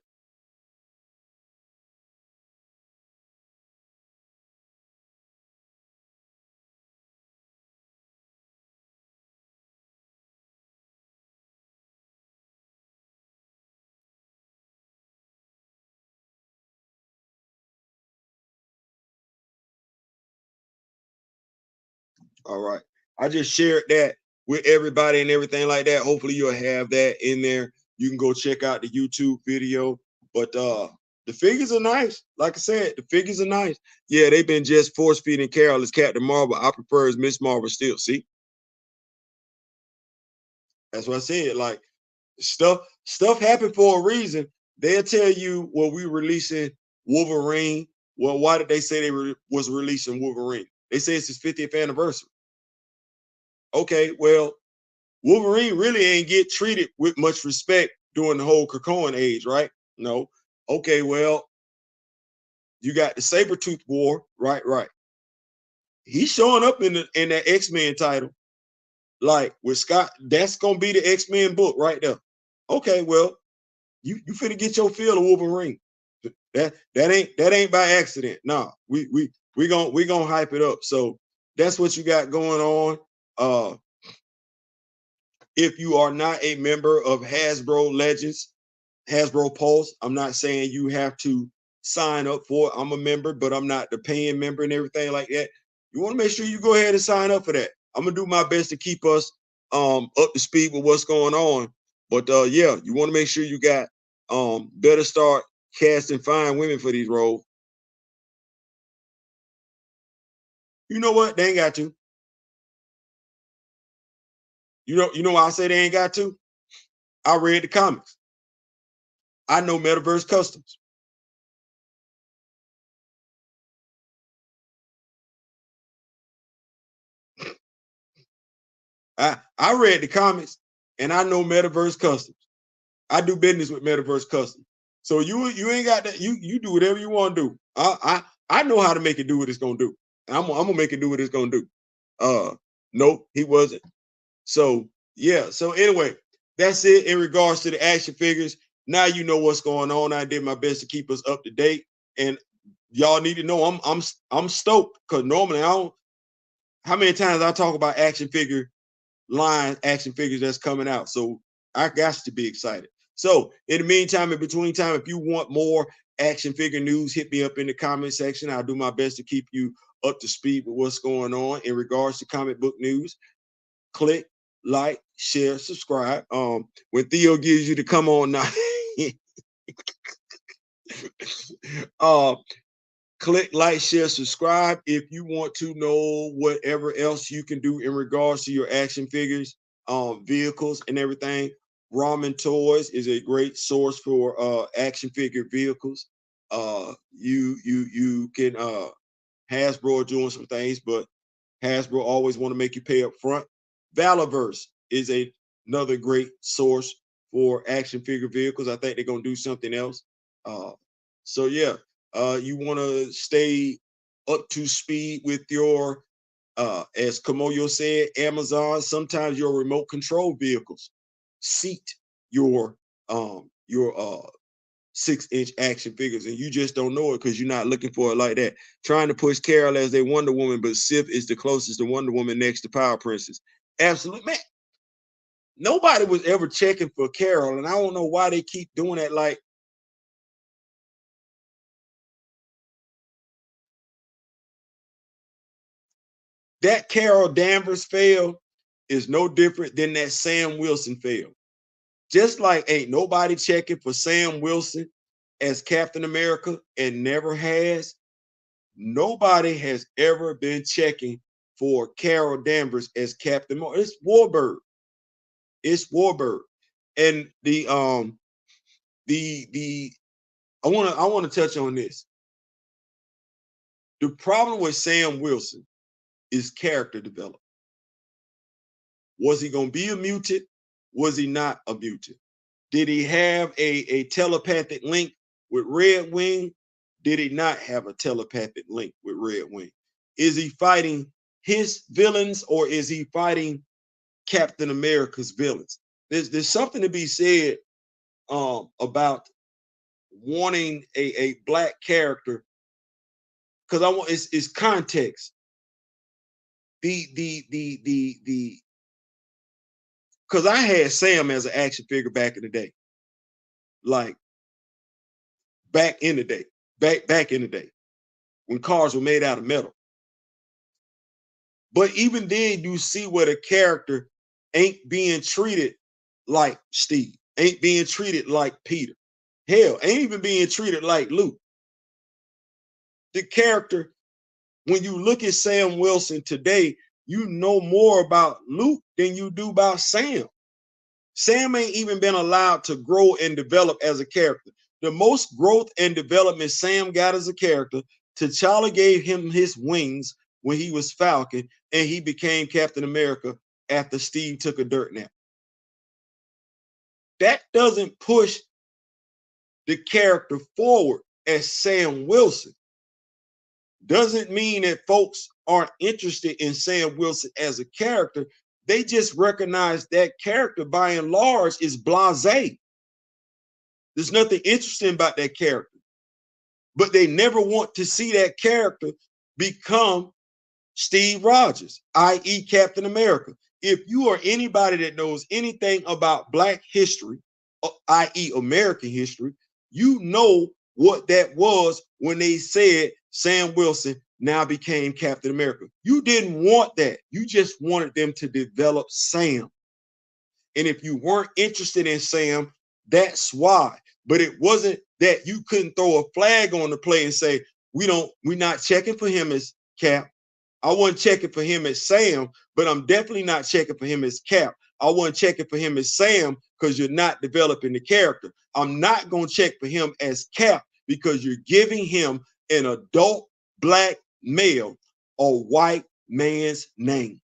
All right. I just shared that with everybody and everything like that. Hopefully you'll have that in there. You can go check out the YouTube video. But the figures are nice. Like I said, the figures are nice. Yeah, they've been just force feeding Carol as Captain Marvel. I prefer as Miss Marvel still. See, that's what I said. Like stuff happened for a reason. They'll tell you, well, we releasing Wolverine. Well, why did they say they was releasing Wolverine? They say it's his 50th anniversary. Okay, well, Wolverine really ain't get treated with much respect during the whole Krakoan age, right? No. Okay, well, you got the Sabretooth War, right? Right. He's showing up in that X-Men title, like with Scott. That's gonna be the X-Men book right there. Okay, well, you finna get your fill of Wolverine. That ain't by accident. Nah, we gonna hype it up. So that's what you got going on. If you are not a member of Hasbro Legends, Hasbro Pulse, I'm not saying you have to sign up for it. I'm a member, but I'm not the paying member and everything like that. You want to make sure you go ahead and sign up for that. I'm gonna do my best to keep us up to speed with what's going on. But yeah, you want to make sure you got better start casting fine women for these roles. You know what? They ain't got to. You know why I say they ain't got to? I read the comics. I know Metaverse Customs. I read the comics and I know Metaverse Customs. I do business with Metaverse Customs. So you ain't got that. You do whatever you want to do. I know how to make it do what it's gonna do. I'm gonna make it do what it's gonna do. Nope, he wasn't. So yeah. So anyway, that's it in regards to the action figures. Now you know what's going on. I did my best to keep us up to date, and y'all need to know I'm stoked because normally I don't. How many times I talk about action figures that's coming out. So I got to be excited. So in the meantime, in between time, if you want more action figure news, hit me up in the comment section. I'll do my best to keep you up to speed with what's going on in regards to comic book news. Click, like, share, subscribe. When Theo gives you to come on now, uh, click, like, share, subscribe if you want to know whatever else you can do in regards to your action figures, vehicles, and everything. Ramen Toys is a great source for action figure vehicles. You can Hasbro doing some things, but Hasbro always want to make you pay up front. Valorverse is another great source for action figure vehicles. I think they're gonna do something else. Uh, so yeah, you want to stay up to speed with your, as Kamoyo said, Amazon. Sometimes your remote control vehicles seat your 6-inch action figures, and you just don't know it because you're not looking for it like that. Trying to push Carol as a Wonder Woman, but Sif is the closest to Wonder Woman next to Power Princess. Absolutely, man. Nobody was ever checking for Carol, and I don't know why they keep doing that. Like that Carol Danvers fail is no different than that Sam Wilson fail. Just like ain't nobody checking for Sam Wilson as Captain America and never has, nobody has ever been checking for Carol Danvers as Captain Marvel. It's Warbird. It's Warbird. And the I want to touch on this. The problem with Sam Wilson is character development. Was he gonna be a mutant? Was he not a mutant? Did he have a telepathic link with Red Wing? Did he not have a telepathic link with Red Wing? Is he fighting his villains or is he fighting Captain America's villains? There's something to be said about wanting a black character because I want it's context. The because I had Sam as an action figure back in the day, like back in the day, back in the day when cars were made out of metal. But even then, you see what a character ain't being treated like Steve, ain't being treated like Peter. Hell, ain't even being treated like Luke. The character, when you look at Sam Wilson today, you know more about Luke than you do about Sam. Sam ain't even been allowed to grow and develop as a character. The most growth and development Sam got as a character, T'Challa gave him his wings when he was Falcon, and he became Captain America after Steve took a dirt nap. That doesn't push the character forward as Sam Wilson. Doesn't mean that folks aren't interested in Sam Wilson as a character. They just recognize that character by and large is blasé. There's nothing interesting about that character, but they never want to see that character become Steve Rogers, i.e. Captain America. If you are anybody that knows anything about Black history, i.e. American history, you know what that was when they said Sam Wilson now became Captain America. You didn't want that. You just wanted them to develop Sam. And if you weren't interested in Sam, that's why. But it wasn't that you couldn't throw a flag on the play and say, we're not checking for him as Cap. I wasn't checking for him as Sam, but I'm definitely not checking for him as Cap. I wasn't checking for him as Sam because you're not developing the character. I'm not going to check for him as Cap because you're giving him an adult Black male a white man's name.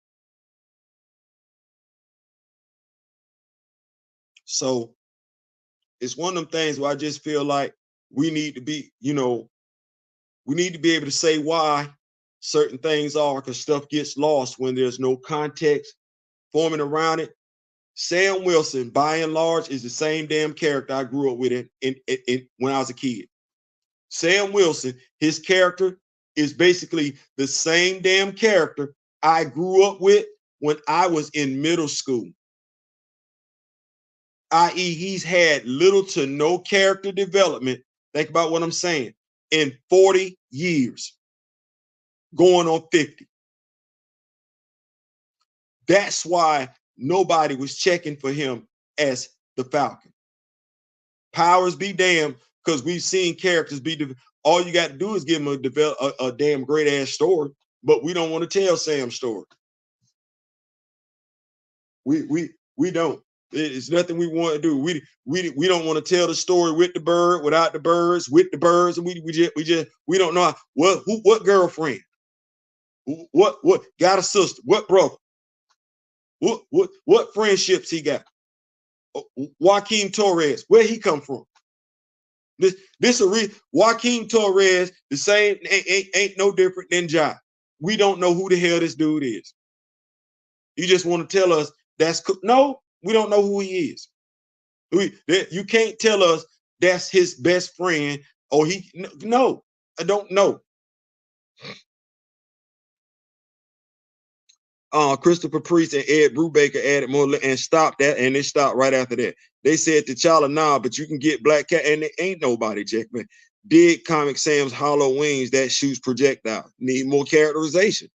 So it's one of them things where I just feel like we need to be, we need to be able to say why certain things are, because stuff gets lost when there's no context forming around it. Sam Wilson, by and large, is the same damn character I grew up with when I was a kid. Sam Wilson, his character is basically the same damn character I grew up with when I was in middle school. I.e., he's had little to no character development. Think about what I'm saying. In 40 years, going on 50. That's why nobody was checking for him as the Falcon. Powers be damned, because we've seen characters be. All you got to do is give him a damn great ass story, but we don't want to tell Sam's story. We don't. It's nothing we want to do. We don't want to tell the story with the bird, without the birds, with the birds, and we don't know what girlfriend, what got a sister, what brother, what friendships he got. Joaquin Torres, where he come from? This Joaquin Torres, the same ain't no different than Jai. We don't know who the hell this dude is. You just want to tell us no, we don't know who he is. You can't tell us that's his best friend or no, I don't know. Christopher Priest and Ed Brubaker added more and stopped that, and they stopped right after that. They said T'Challa, nah, but you can get Black Cat, and there ain't nobody, Jack, man. Dig Comic Sam's hollow wings that shoots projectile. Need more characterization.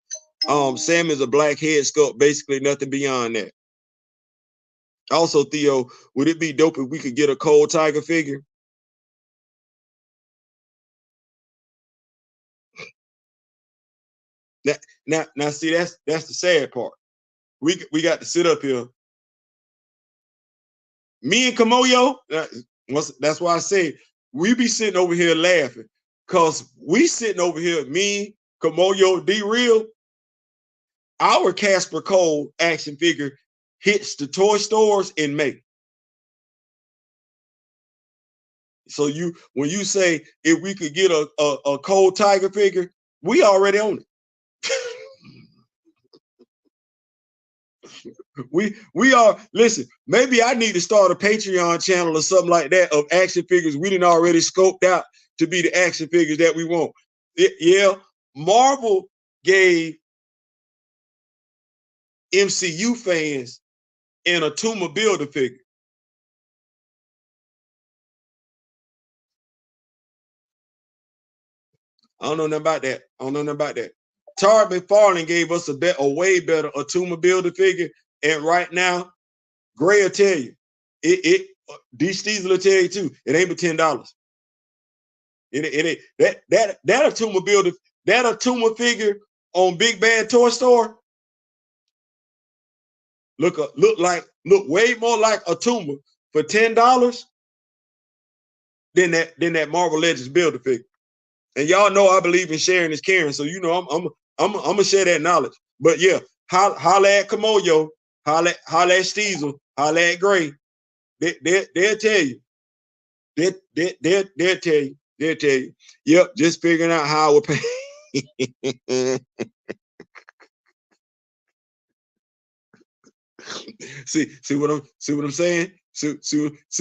Sam is a black head sculpt, basically nothing beyond that. Also, Theo, would it be dope if we could get a Cold Tiger figure? Now, see, that's the sad part. We got to sit up here. Me and Kamoyo, that's why I say we be sitting over here laughing, because we sitting over here, me, Kamoyo, D-Real, our Casper Cole action figure hits the toy stores in May. So when you say if we could get a Cold Tiger figure, we already own it. we are, listen, maybe I need to start a Patreon channel or something like that of action figures we didn't already scoped out to be the action figures that we want. Yeah, Marvel gave MCU fans an Atuma Builder figure. I don't know nothing about that. Todd McFarlane gave us a way better Atuma Builder figure And right now, Gray will tell you, D. Steezel will tell you too, it ain't but $10. That a tumor builder, that a tumor figure on Big Bad Toy Store look way more like a tumor for $10 than that Marvel Legends builder figure. And y'all know I believe in sharing is caring, so you know I'm gonna share that knowledge. But yeah, holla at Kamoyo, holla at Steezel, holla at Gray. They'll tell you. They'll tell you. They'll tell you. Yep, just figuring out how we're paying. see what I'm saying? See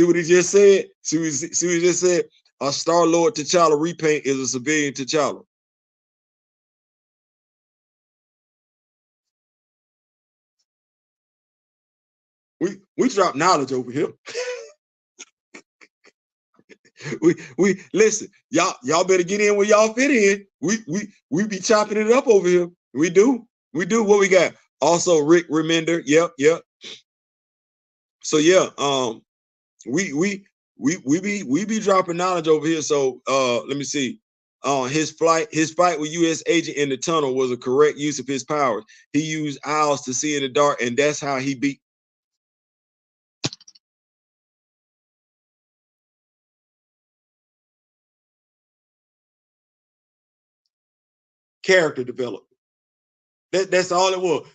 what he just said? See what he just said? A Star-Lord T'Challa repaint is a civilian T'Challa. We drop knowledge over here. we listen, y'all better get in where y'all fit in. We be chopping it up over here. We do. What we got? Also, Rick Remender. Yep. So yeah, we be dropping knowledge over here. So let me see. His fight with U.S. agent in the tunnel was a correct use of his powers. He used owls to see in the dark, and that's how he beat. Character development. That's all it was.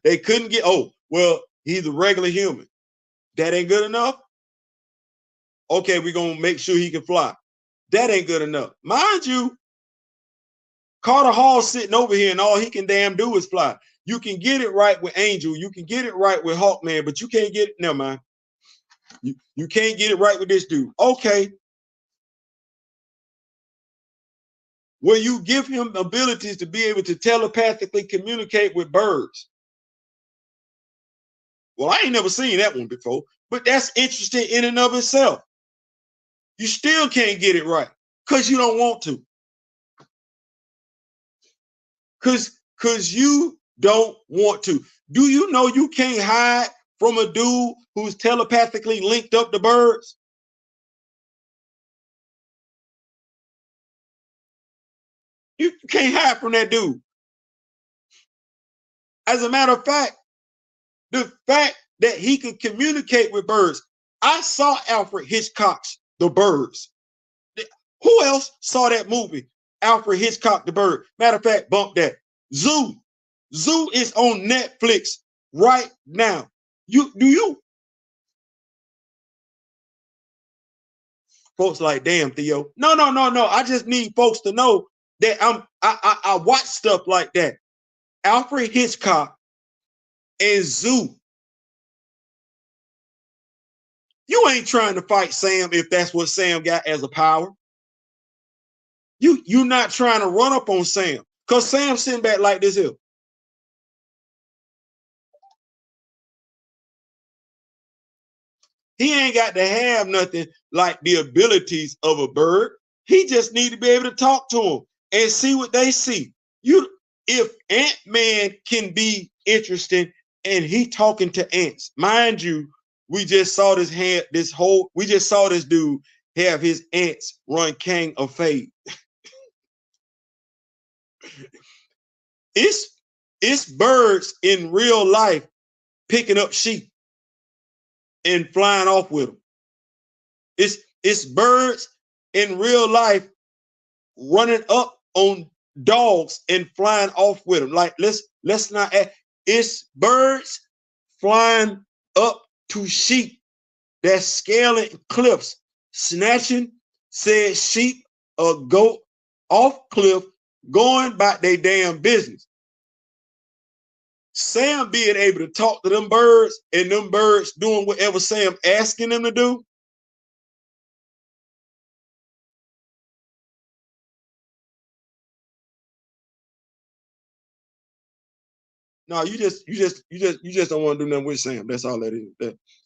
They couldn't get. Oh well, he's a regular human. That ain't good enough. Okay, we're gonna make sure he can fly. That ain't good enough. Mind you, Carter Hall's sitting over here, and all he can damn do is fly. You can get it right with Angel, you can get it right with Hawkman, but you can't get it. Never mind. You can't get it right with this dude. Okay. Where you give him abilities to be able to telepathically communicate with birds. Well, I ain't never seen that one before, but that's interesting in and of itself. You still can't get it right because you don't want to. Because you don't want to. Do you know you can't hide from a dude who's telepathically linked up to birds? You can't hide from that dude. As a matter of fact, the fact that he could communicate with birds. I saw Alfred Hitchcock's The Birds. Who else saw that movie? Alfred Hitchcock, The Bird. Matter of fact, bump that. Zoo. Zoo is on Netflix right now. Do you? Folks like, damn, Theo. No. I just need folks to know that I watch stuff like that. Alfred Hitchcock and Zoo. You ain't trying to fight Sam if that's what Sam got as a power. You're not trying to run up on Sam because Sam's sitting back like this here. He ain't got to have nothing like the abilities of a bird. He just need to be able to talk to them and see what they see. If Ant-Man can be interesting and he talking to ants, mind you, we just saw this dude have his ants run King of Fade. It's birds in real life picking up sheep and flying off with them. It's birds in real life running up on dogs and flying off with them. Like let's not add. It's birds flying up to sheep that's scaling cliffs, snatching said sheep or goat off cliff, going about their damn business. Sam being able to talk to them birds and them birds doing whatever Sam asking them to do. No, you just don't want to do nothing with Sam. That's all that is.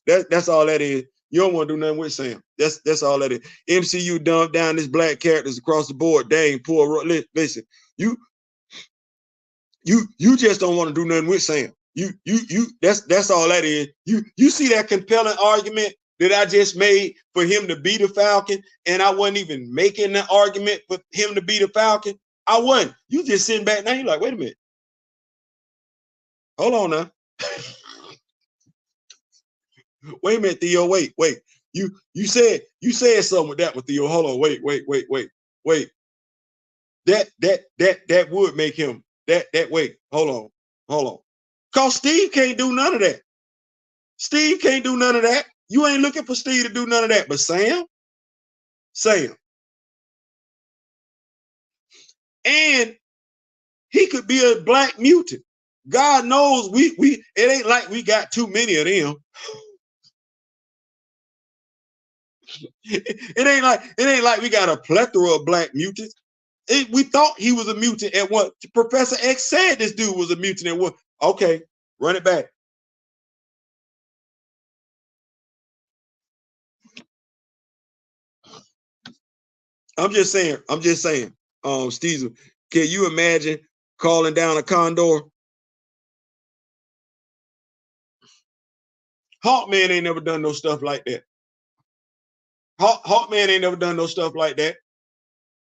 That's all that is. You don't want to do nothing with Sam. That's all that is. MCU dumped down this black characters across the board. Dang, poor. Listen, you just don't want to do nothing with Sam. That's all that is. You see that compelling argument that I just made for him to be the Falcon, and I wasn't even making the argument for him to be the Falcon. I wasn't. You just sitting back now. You're like, wait a minute. Hold on now. Wait a minute, Theo. Wait. You said something with that one, Theo. Hold on. Wait. That would make him that wait. Hold on. Cause Steve can't do none of that. Steve can't do none of that. You ain't looking for Steve to do none of that. But Sam. And he could be a black mutant. God knows we it ain't like we got too many of them. It ain't like we got a plethora of black mutants. We thought he was a mutant at one. Professor X said this dude was a mutant at one. Okay, run it back. I'm just saying. Steve, can you imagine calling down a condor? Hawkman ain't never done no stuff like that. Hawkman ain't never done no stuff like that.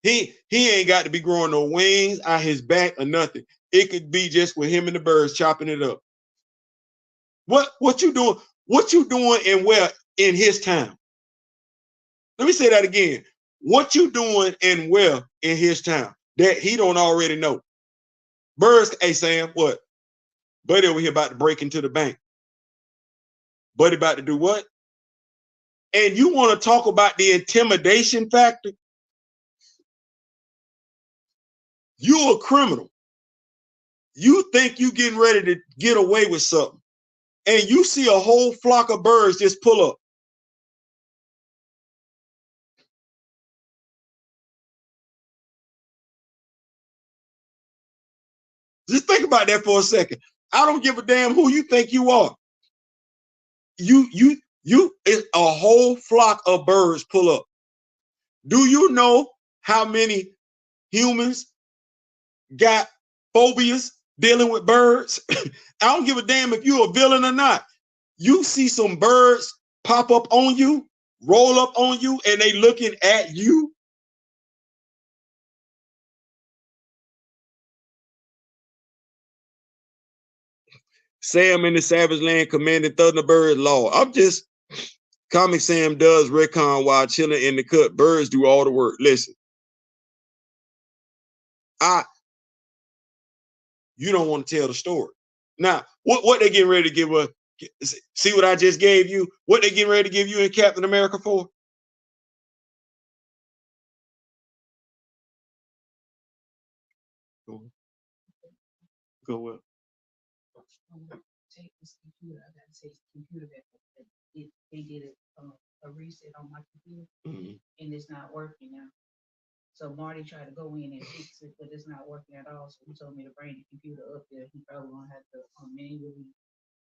He ain't got to be growing no wings out his back or nothing. It could be just with him and the birds chopping it up. What you doing? What you doing and where in his town? Let me say that again. What you doing and where in his town that he don't already know? Birds, hey Sam, what? Buddy over here about to break into the bank. Buddy about to do what? And you want to talk about the intimidation factor? You a criminal. You think you getting ready to get away with something. And you see a whole flock of birds just pull up. Just think about that for a second. I don't give a damn who you think you are. It's a whole flock of birds pull up. Do you know how many humans got phobias dealing with birds? I don't give a damn if you're a villain or not. You see some birds pop up on you, roll up on you, and they looking at you. Sam in the Savage Land commanding Thunderbird law. I'm just Comic Sam does recon while chilling in the cut. Birds do all the work. Listen, you don't want to tell the story. Now, what they getting ready to give us? See what I just gave you? What they getting ready to give you in Captain America for? Go well. Take this computer. I gotta say computer back. They did a reset on my computer, and it's not working now. So Marty tried to go in and fix it, but it's not working at all. So he told me to bring the computer up there. He probably gonna have to manually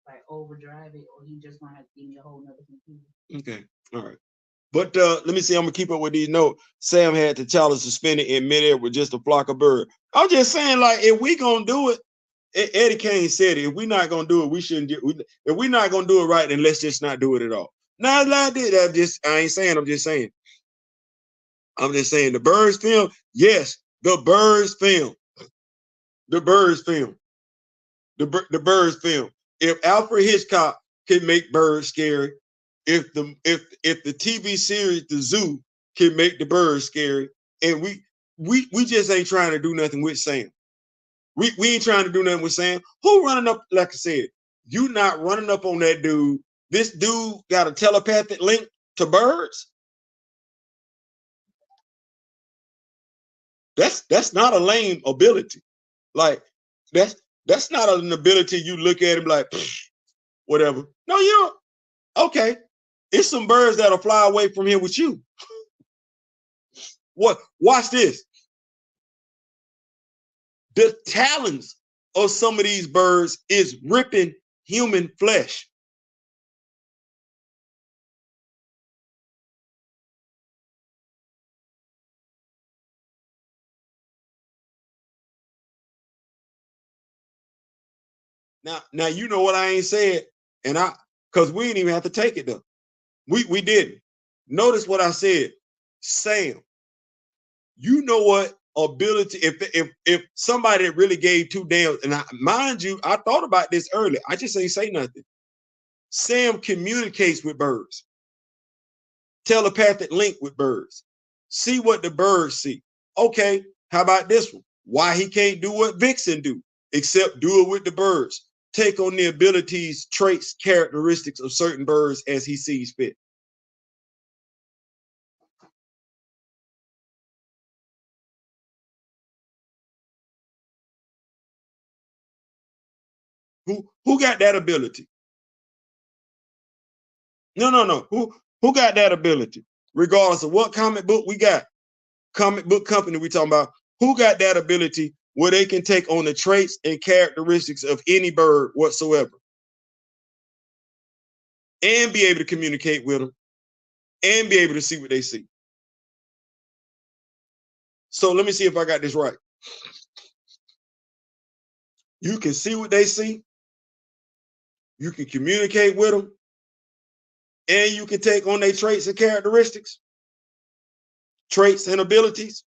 like overdrive it, or he just gonna have to give me a whole nother computer. Okay, all right. But let me see. I'm gonna keep up with these notes. Sam had T'Challa suspended in midair with just a flock of birds. I'm just saying, like, if we gonna do it, Eddie Kane said it. If we're not gonna do it, we shouldn't do it. If we're not gonna do it right, then let's just not do it at all. Now, I did. I ain't saying. I'm just saying. The Birds film. Yes, the Birds film. The Birds film. The Birds film. If Alfred Hitchcock can make birds scary, if the TV series The Zoo can make the birds scary, and we just ain't trying to do nothing with Sam. We ain't trying to do nothing with Sam. Who running up? Like I said, you not running up on that dude. This dude got a telepathic link to birds. That's not a lame ability. Like that's not an ability you look at him like whatever. No, you don't. Okay, it's some birds that'll fly away from here with you. What? Watch this. The talons of some of these birds is ripping human flesh. Now you know what I ain't said, and because we didn't even have to take it though. We didn't. Notice what I said, Sam. You know what ability? If somebody really gave two damn, and mind you, I thought about this earlier. I just ain't say nothing. Sam communicates with birds, telepathic link with birds. See what the birds see. Okay, how about this one? Why he can't do what Vixen do, except do it with the birds. Take on the abilities, traits, characteristics of certain birds as he sees fit. Who got that ability? No. Who got that ability? Regardless of what comic book we got, comic book company we talking about, who got that ability where they can take on the traits and characteristics of any bird whatsoever and be able to communicate with them and be able to see what they see. So let me see if I got this right. You can see what they see, you can communicate with them, and you can take on their traits and characteristics, traits and abilities.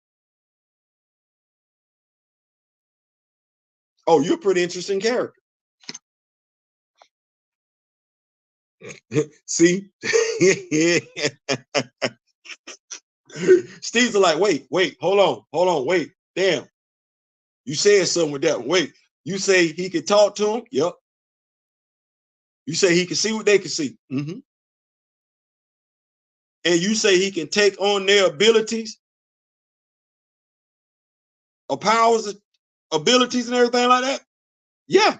Oh, you're a pretty interesting character. See? Steve's like, wait, hold on, wait, damn. You said something with that. Wait, you say he can talk to him? Yep. You say he can see what they can see. Mm-hmm. And you say he can take on their abilities or powers, abilities, and everything like that. Yeah.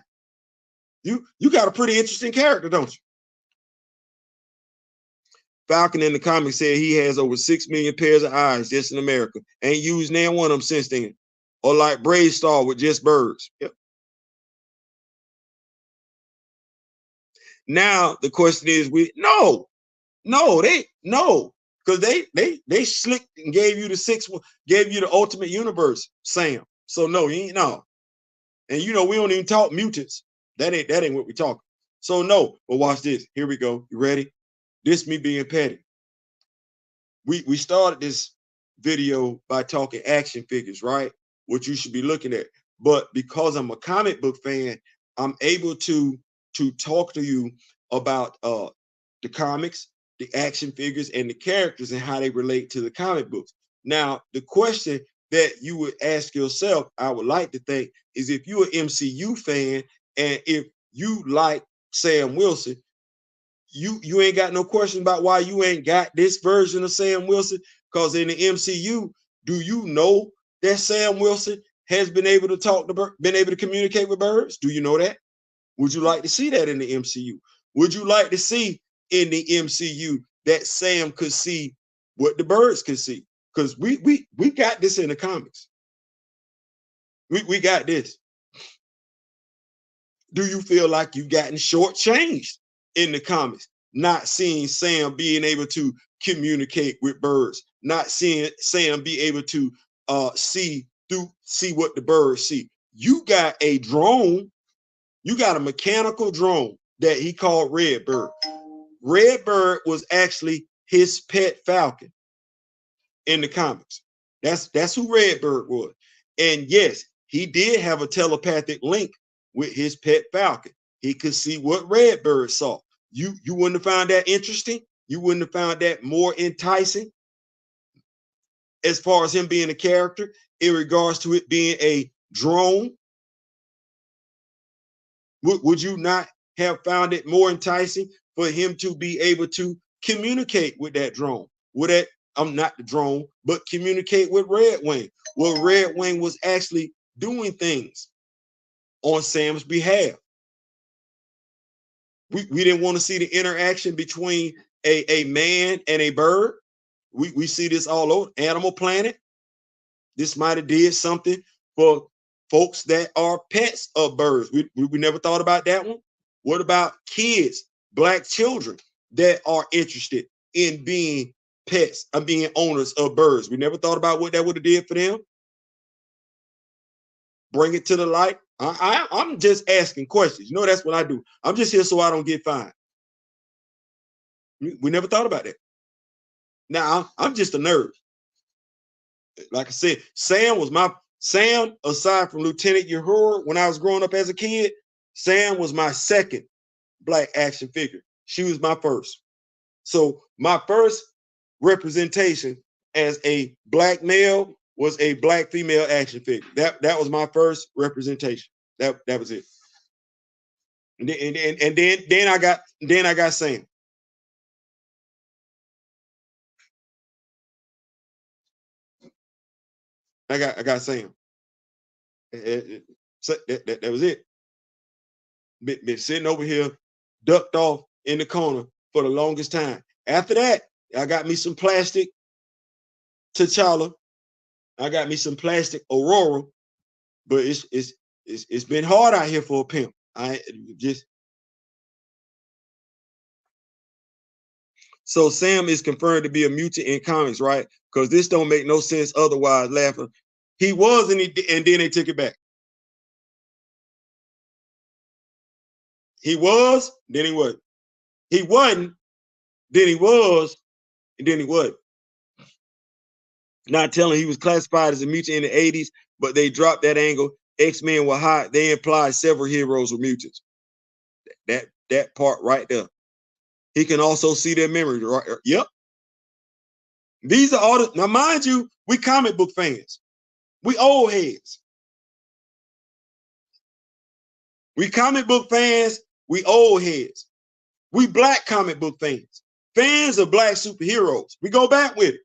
You got a pretty interesting character, don't you? Falcon in the comics said he has over 6 million pairs of eyes just in America. Ain't used none one of them since then. Or like Brave Star with just birds. Yep. Now the question is, because they slicked and gave you the sixth one, gave you the ultimate universe, Sam. So no, you ain't no. And you know we don't even talk mutants. That ain't what we talk. So no, but watch this. Here we go. You ready? This me being petty. We started this video by talking action figures, right? What you should be looking at. But because I'm a comic book fan, I'm able to talk to you about the comics, the action figures, and the characters and how they relate to the comic books. Now, the question that you would ask yourself, I would like to think, is if you're an MCU fan and if you like Sam Wilson, you ain't got no question about why you ain't got this version of Sam Wilson. Because in the MCU, do you know that Sam Wilson has been able to been able to communicate with birds? Do you know that? Would you like to see that in the MCU? Would you like to see in the MCU that Sam could see what the birds could see? Because we got this in the comics. We got this. Do you feel like you've gotten shortchanged in the comics? Not seeing Sam being able to communicate with birds, not seeing Sam be able to see what the birds see. You got a drone, you got a mechanical drone that he called Redbird. Redbird was actually his pet falcon in the comics. That's who Redbird was. And yes, he did have a telepathic link with his pet falcon. He could see what Redbird saw. You wouldn't have found that interesting? You wouldn't have found that more enticing as far as him being a character in regards to it being a drone? Would you not have found it more enticing for him to be able to communicate with that drone? With that, I'm not the drone, but communicate with Red Wing. Well, Red Wing was actually doing things on Sam's behalf. We didn't want to see the interaction between a man and a bird. We see this all over Animal Planet. This might have did something for folks that are pets of birds. We never thought about that one. What about kids, black children that are interested in being pets and being owners of birds? We never thought about what that would have did for them. bring it to the light. I'm just asking questions. You know, that's what I do. I'm just here so I don't get fined. We never thought about that. Now I'm just a nerd. Like I said, Sam, aside from Lieutenant Uhura, when I was growing up as a kid, Sam was my second black action figure. She was my first. So my first representation as a black male was a black female action figure. That was my first representation. That was it. And then I got Sam. I got Sam. So that was it. Been sitting over here, ducked off in the corner for the longest time. After that, I got me some plastic T'Challa. I got me some plastic Aurora, but it's been hard out here for a pimp. I just So Sam is confirmed to be a mutant in comics, right? Because this don't make no sense otherwise. Laughing, he was, and then they took it back. He was, then he wasn't. He wasn't, then he was, and then he wasn't. Not telling he was classified as a mutant in the 80s, but they dropped that angle. X-Men were hot. They implied several heroes were mutants. That part right there. He can also see their memory. Right? Yep. These are all now, mind you, we comic book fans. We old heads. We comic book fans, we old heads. We black comic book fans. Fans of black superheroes. We go back with it.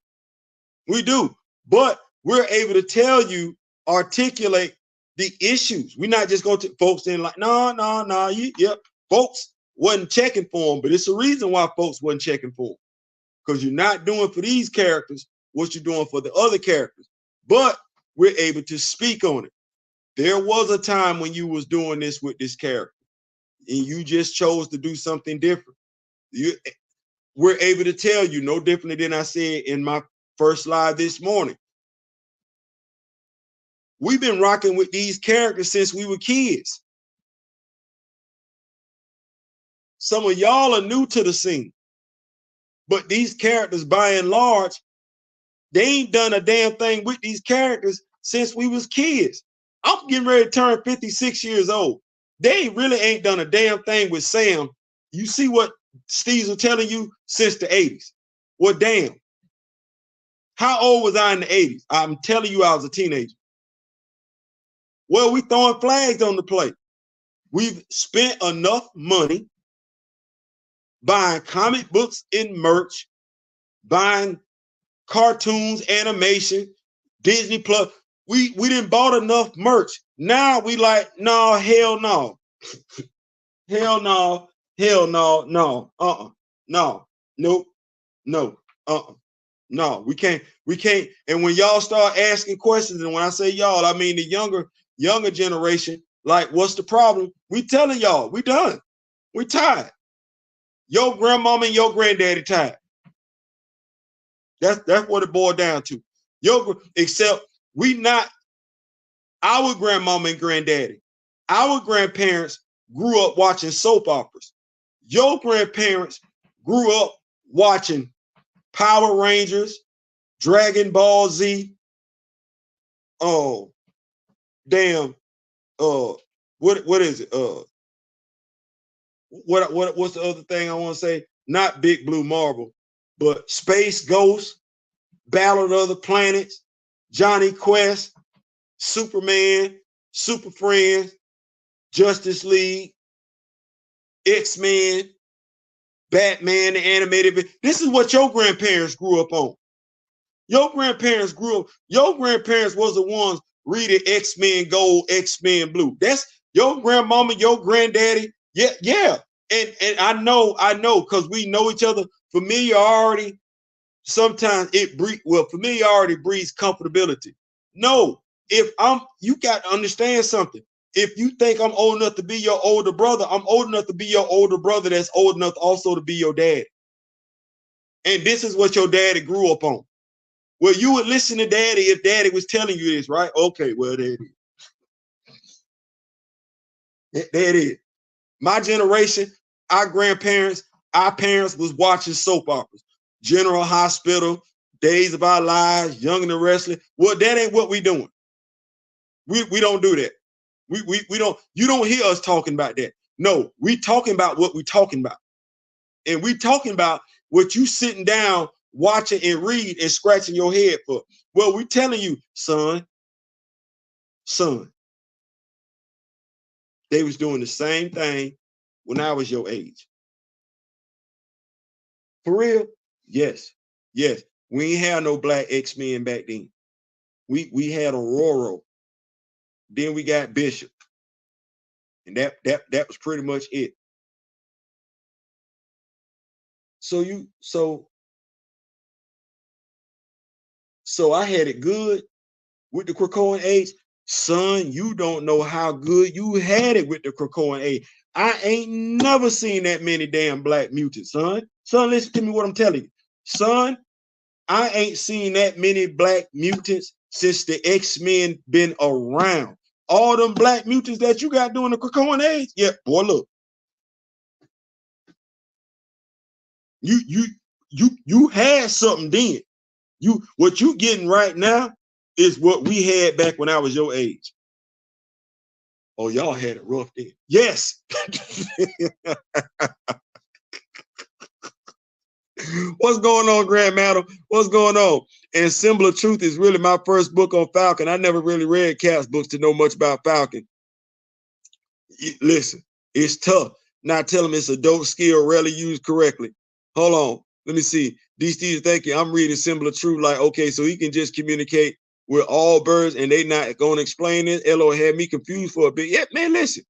We do. But we're able to tell you, articulate the issues. We're not just going to folks in like, no, yep. Folks wasn't checking for them, but it's a reason why folks wasn't checking for them. Because you're not doing for these characters what you're doing for the other characters. But we're able to speak on it. There was a time when you was doing this with this character, and you just chose to do something different. We're able to tell you no differently than I said in my first live this morning. We've been rocking with these characters since we were kids. Some of y'all are new to the scene, but these characters, by and large, they ain't done a damn thing with these characters since we was kids. I'm getting ready to turn 56 years old. They really ain't done a damn thing with Sam. You see what Steve's was telling you since the 80s. Well, damn. How old was I in the 80s? I'm telling you, I was a teenager. Well, we throwing flags on the plate. We've spent enough money buying comic books and merch, buying cartoons, animation, Disney Plus. We didn't bought enough merch. Now we like, no, hell no. Hell no, hell no, no, no, nope, no, no, we can't. And when y'all start asking questions, and when I say y'all, I mean the younger generation, like, what's the problem? We telling y'all, we done. We tired. Your grandmama and your granddaddy tired. That's what it boiled down to. Except we not our grandmama and granddaddy. Our grandparents grew up watching soap operas. Your grandparents grew up watching Power Rangers, Dragon Ball Z. Oh, damn. What is it? What's the other thing I want to say? Not Big Blue Marble, but Space Ghost, Battle of the Planets, Johnny Quest, Superman, Super Friends, Justice League, X-Men, Batman, the animated. This is what your grandparents grew up on. Your grandparents was the ones reading X-Men Gold, X-Men Blue. That's your grandmama, your granddaddy. Yeah. And I know, because we know each other. Familiarity, sometimes familiarity breeds comfortability. No, you got to understand something. If you think I'm old enough to be your older brother, I'm old enough to be your older brother that's old enough also to be your dad. And this is what your daddy grew up on. Well, you would listen to daddy if daddy was telling you this, right? Okay, well, daddy. There it is. My generation, our grandparents, our parents was watching soap operas. General Hospital, Days of Our Lives, Young and the Restless. Well, that ain't what we doing. We don't do that. We don't, you don't hear us talking about that. No, we talking about what we talking about. And we talking about what you sitting down watching and read and scratching your head for. Well, we telling you, son, they was doing the same thing when I was your age. For real? Yes. Yes. We ain't had no black X-Men back then. We had Aurora. Then we got Bishop. And that was pretty much it. So I had it good with the Krakoan age. Son, you don't know how good you had it with the Krakoan age. I ain't never seen that many damn black mutants, son. Son, listen to me what I'm telling you. Son, I ain't seen that many black mutants since the X-Men been around. All them black mutants that you got during the Krakoan age, yeah, boy, look. You had something then. What you getting right now is what we had back when I was your age. Oh, y'all had it rough then. Yes. What's going on, Grand Madam? What's going on? And Symbol of Truth is really my first book on Falcon. I never really read Cat's books to know much about Falcon. Listen, it's tough. Not tell them it's a dope skill, rarely used correctly. Hold on. Let me see. D. Thank you. I'm reading Symbol of Truth like, okay, so he can just communicate with all birds and they not going to explain it. LO had me confused for a bit. Yeah, man, listen.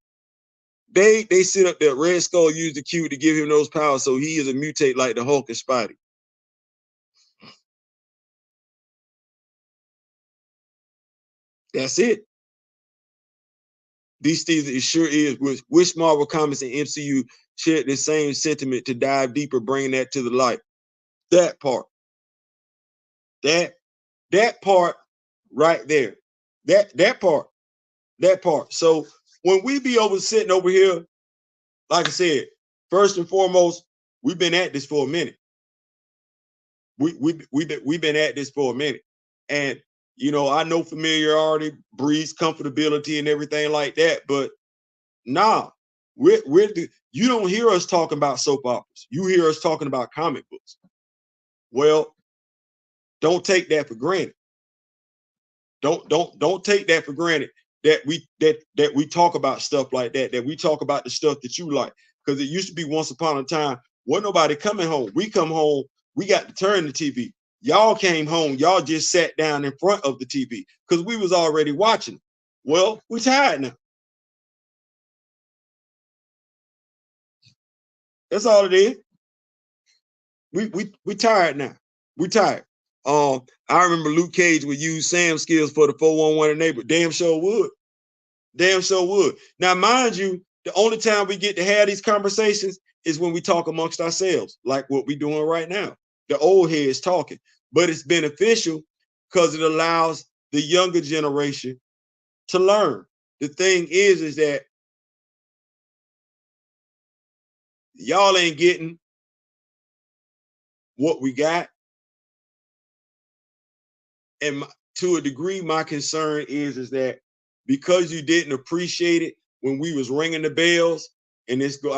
They sit up there. Red Skull used the Q to give him those powers, so he is a mutate like the Hulk and Spidey. That's it. These things, it sure is. Which Marvel Comics and MCU shared the same sentiment to dive deeper, bringing that to the light. That part. That part right there. That part. So when we be sitting over here, like I said, first and foremost, we've been at this for a minute. We've been at this for a minute. And you know, I know familiarity breeds comfortability and everything like that, but nah, you don't hear us talking about soap operas. You hear us talking about comic books. Well, don't take that for granted. Don't take that for granted that we talk about stuff like that we talk about the stuff that you like. Because it used to be once upon a time, wasn't nobody coming home. We come home, we got to turn the TV. Y'all came home, y'all just sat down in front of the TV because we was already watching. Well, we're tired now. That's all it is. We tired now. We tired. I remember Luke Cage would use Sam skills for the 411 neighbor. Damn sure would. Damn sure would. Now, mind you, the only time we get to have these conversations is when we talk amongst ourselves, like what we're doing right now. The old heads talking, but it's beneficial because it allows the younger generation to learn. The thing is that y'all ain't getting what we got. And to a degree, my concern is that because you didn't appreciate it when we was ringing the bells, and this go,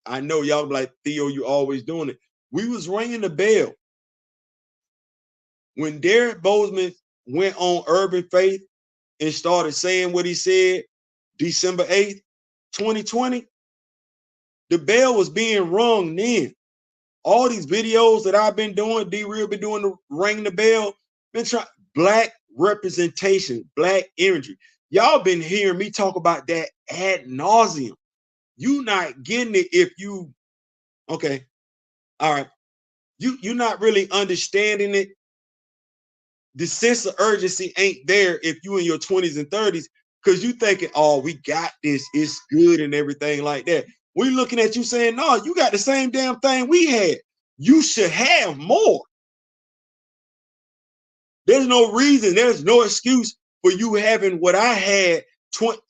I know y'all be like, Theo, you always doing it. We was ringing the bell when Derek Bozeman went on Urban Faith and started saying what he said December 8th, 2020. The bell was being rung then. All these videos that I've been doing, D-Real been doing the ring the bell, been trying black representation, black imagery. Y'all been hearing me talk about that ad nauseum. You not getting it if you, okay, all right. You're not really understanding it. The sense of urgency ain't there if you in your 20s and 30s because you thinking, oh, we got this, it's good and everything like that. We looking at you saying, no, you got the same damn thing we had. You should have more. There's no reason, there's no excuse for you having what I had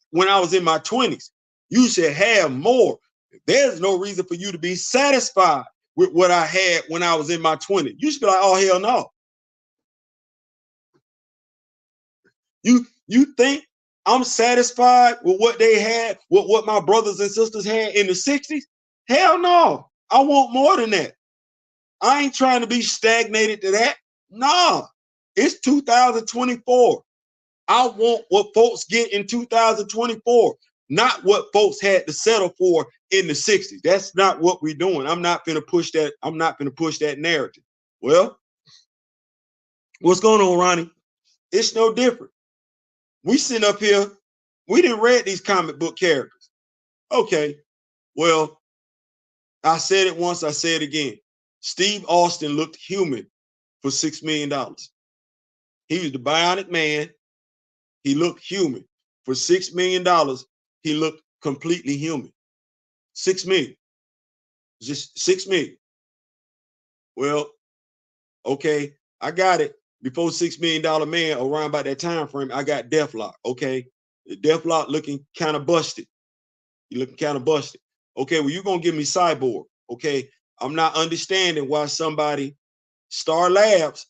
when I was in my 20s. You should have more. There's no reason for you to be satisfied with what I had when I was in my 20s. You should be like, oh, hell no. You think I'm satisfied with what they had, with what my brothers and sisters had in the 60s? Hell no. I want more than that. I ain't trying to be stagnated to that. No. It's 2024. I want what folks get in 2024, not what folks had to settle for in the 60s. That's not what we're doing. I'm not going to push that. I'm not going to push that narrative. Well, what's going on, Ronnie? It's no different. We sitting up here, we didn't read these comic book characters. Okay, well, I said it once, I say it again. Steve Austin looked human for $6 million. He was the Bionic Man. He looked human. For $6 million, he looked completely human. 6 million. Just 6 million. Well, okay, I got it. Before $6 million man, around by that time frame, I got Deathlock. Okay. The Deathlock looking kind of busted. You looking kind of busted. Okay, well, you're gonna give me Cyborg. Okay. I'm not understanding why somebody Star Labs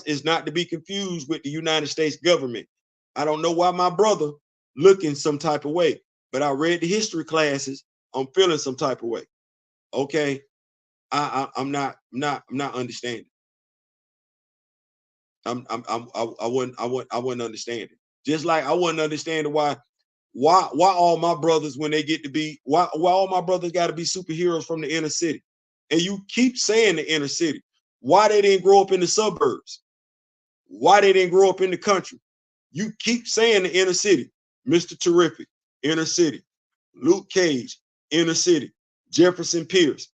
is not to be confused with the United States government. I don't know why my brother looking some type of way, but I read the history classes. I'm feeling some type of way. Okay, I'm not understanding. I wouldn't understand it. Just like I wouldn't understand why all my brothers when they get to be why all my brothers got to be superheroes from the inner city, and you keep saying the inner city. Why they didn't grow up in the suburbs? Why they didn't grow up in the country? You keep saying the inner city. Mr. Terrific, inner city. Luke Cage, inner city. Jefferson Pierce,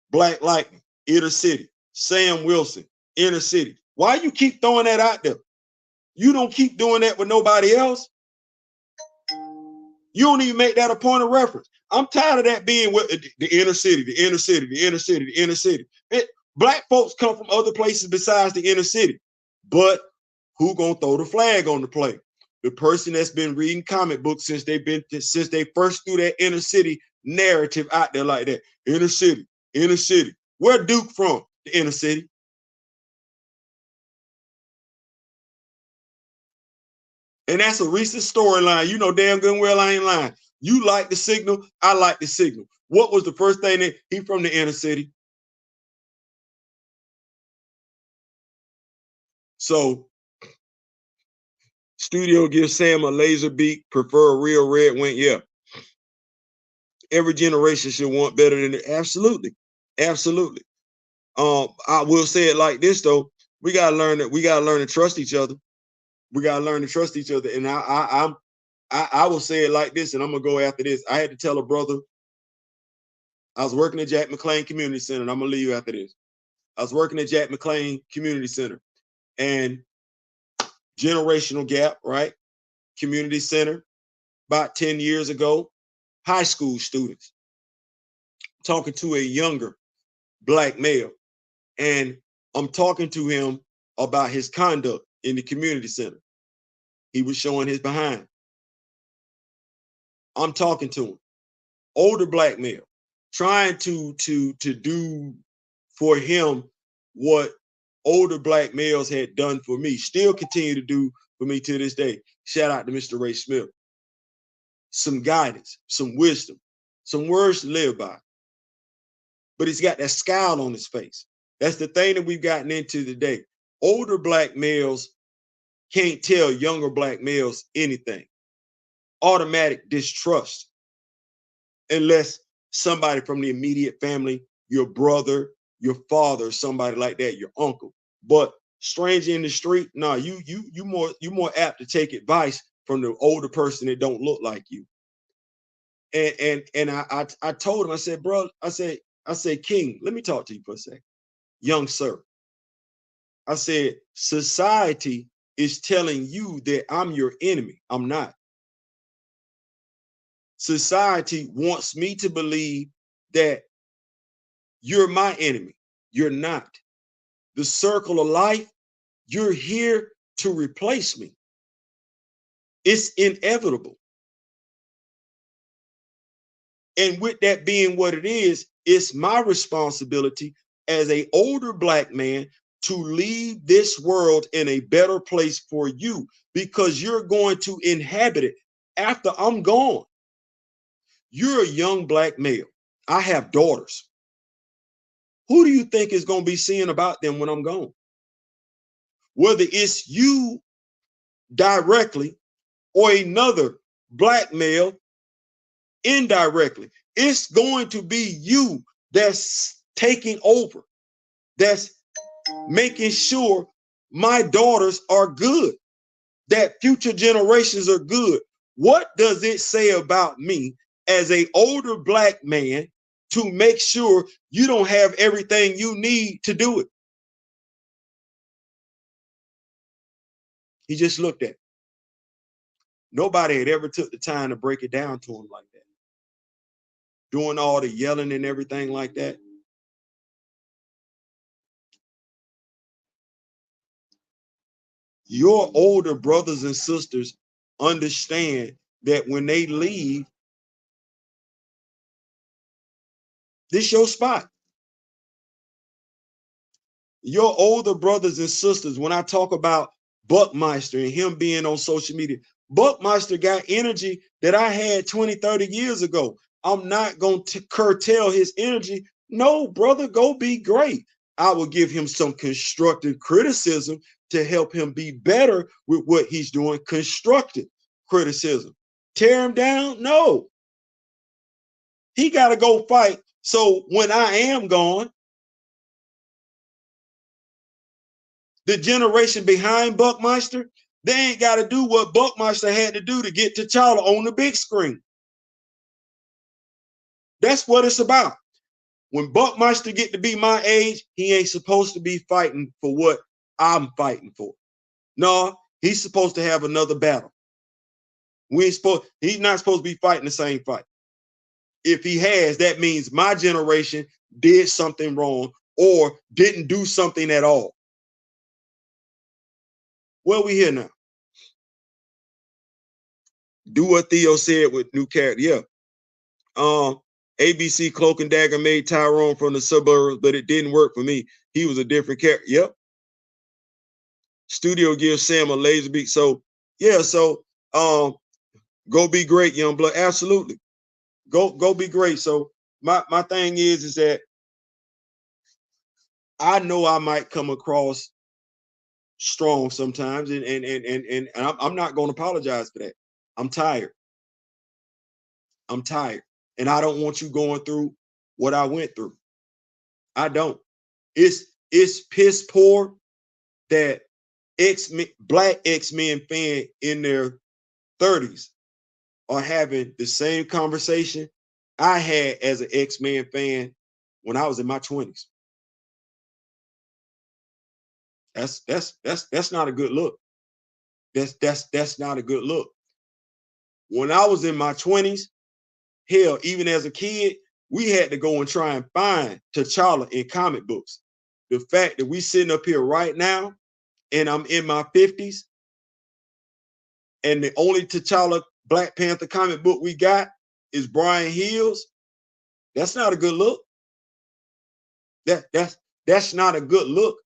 Black Lightning, inner city. Sam Wilson, inner city. Why you keep throwing that out there? You don't keep doing that with nobody else. You don't even make that a point of reference. I'm tired of that being with the inner city, the inner city, the inner city, the inner city. Black folks come from other places besides the inner city. But who gonna throw the flag on the play? The person that's been reading comic books since they first threw that inner city narrative out there like that. Inner city, inner city. Where Duke from? The inner city. And that's a recent storyline. You know damn good and well I ain't lying. You like the signal, I like the signal. What was the first thing that he from the inner city? So studio gives Sam a laser beak, prefer a real red wing. Yeah. Every generation should want better than it. Absolutely. Absolutely. I will say it like this though. We gotta learn to trust each other. We gotta learn to trust each other. And I will say it like this, and I'm gonna go after this. I had to tell a brother, I was working at Jack McLean Community Center, and I'm gonna leave after this. I was working at Jack McLean Community Center, and generational gap, right? Community center, about 10 years ago, high school students talking to a younger Black male. And I'm talking to him about his conduct in the community center. He was showing his behind. I'm talking to him, older Black male, trying to do for him what older Black males had done for me, still continue to do for me to this day. Shout out to Mr. Ray Smith. Some guidance, some wisdom, some words to live by. But he's got that scowl on his face. That's the thing that we've gotten into today. Older Black males can't tell younger Black males anything. Automatic distrust, unless somebody from the immediate family, your brother, your father, somebody like that, your uncle. But stranger in the street, no, you more apt to take advice from the older person that don't look like you. And I told him, I said, bro, I said, King, let me talk to you for a second. Young sir. I said, society is telling you that I'm your enemy. I'm not. Society wants me to believe that you're my enemy. You're not. The circle of life, you're here to replace me. It's inevitable. And with that being what it is, it's my responsibility as an older Black man to leave this world in a better place for you, because you're going to inhabit it after I'm gone. You're a young Black male. I have daughters. Who do you think is going to be seeing about them when I'm gone? Whether it's you directly or another Black male indirectly, it's going to be you that's taking over, that's making sure my daughters are good, that future generations are good. What does it say about me as an older Black man to make sure you don't have everything you need to do it? He just looked at it. Nobody had ever took the time to break it down to him like that. Doing all the yelling and everything like that. Your older brothers and sisters understand that when they leave, this your spot. Your older brothers and sisters, when I talk about Buckmeister and him being on social media, Buckmeister got energy that I had 20, 30 years ago. I'm not going to curtail his energy. No, brother, go be great. I will give him some constructive criticism to help him be better with what he's doing. Constructive criticism. Tear him down? No. He got to go fight. So when I am gone, the generation behind Buckmeister, they ain't got to do what Buckmeister had to do to get T'Challa on the big screen. That's what it's about. When Buckmeister get to be my age, he ain't supposed to be fighting for what I'm fighting for. No, he's supposed to have another battle. He's not supposed to be fighting the same fight. If he has, that means my generation did something wrong or didn't do something at all. Well, we here now. Do what Theo said with new character. Yeah. ABC Cloak and Dagger made Tyrone from the suburbs, but it didn't work for me. He was a different character. Yep. Studio gives Sam a laser beat. So yeah, so go be great, young blood. Absolutely. Go be great. So my thing is that I know I might come across strong sometimes, and I'm not going to apologize for that. I'm tired. I'm tired. And I don't want you going through what I went through. I don't. It's piss poor that Black X-Men fan in their 30s are having the same conversation I had as an X-Men fan when I was in my 20s. That's not a good look. That's not a good look. When I was in my 20s, hell, even as a kid, we had to go and try and find T'Challa in comic books. The fact that we sitting up here right now and I'm in my 50s and the only T'Challa Black Panther comic book we got is Brian Hill's, that's not a good look. That's not a good look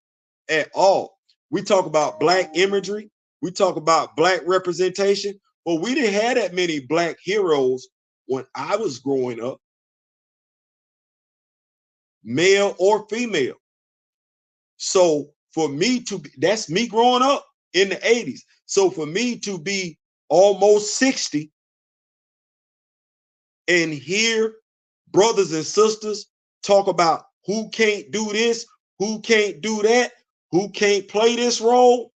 at all. We talk about Black imagery, we talk about Black representation, but we didn't have that many Black heroes when I was growing up, male or female. So for me to be, that's me growing up in the 80s. So for me to be almost 60 and hear brothers and sisters talk about who can't do this, who can't do that, who can't play this role,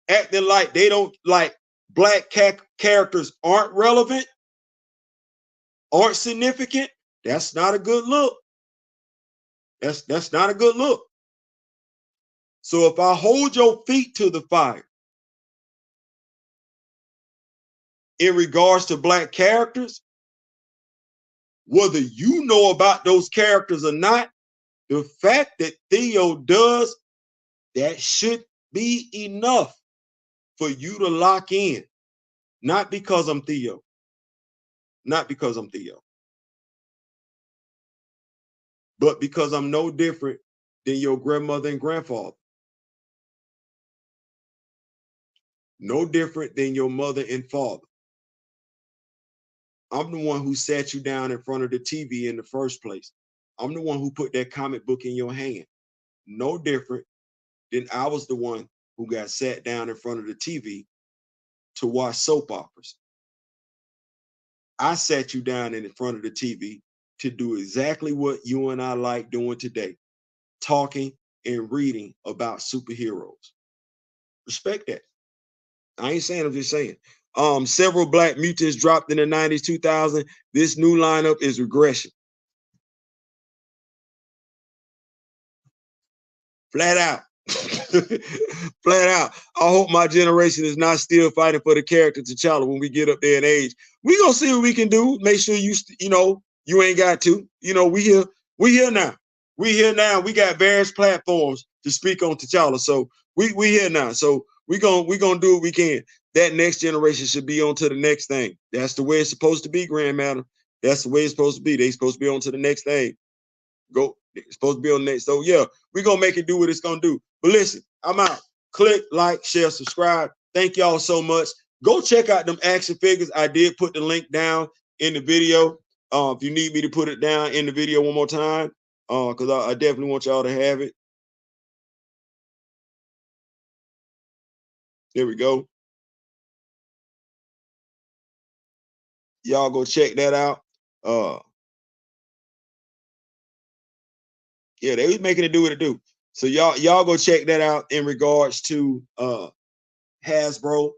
acting like they don't, like Black characters aren't relevant, aren't significant, that's not a good look. That's not a good look. So if I hold your feet to the fire in regards to Black characters, whether you know about those characters or not, the fact that Theo does, that should be enough for you to lock in. Not because I'm Theo. Not because I'm Theo. but because I'm no different than your grandmother and grandfather. No different than your mother and father. I'm the one who sat you down in front of the TV in the first place. I'm the one who put that comic book in your hand. No different than I was the one who got sat down in front of the TV to watch soap operas. I sat you down in front of the TV to do exactly what you and I like doing today, talking and reading about superheroes. Respect that. I ain't saying, I'm just saying. Several Black mutants dropped in the 90s, 2000. This new lineup is regression. Flat out. Flat out. I hope my generation is not still fighting for the character T'Challa when we get up there in age. We gonna see what we can do. Make sure you ain't got to. We here now. We here now. We got various platforms to speak on T'Challa. So we here now. So we gonna do what we can. That next generation should be on to the next thing. That's the way it's supposed to be, Grand Madam. That's the way it's supposed to be. They supposed to be on to the next thing. It's supposed to be on next. So yeah, we're gonna make it do what it's gonna do. But listen, I'm out. Click, like, share, subscribe. Thank y'all so much. Go check out them action figures. I did put the link down in the video. If you need me to put it down in the video one more time, because I definitely want y'all to have it. There we go. Y'all go check that out. Yeah, they was making it do what it do. So y'all go check that out in regards to Hasbro.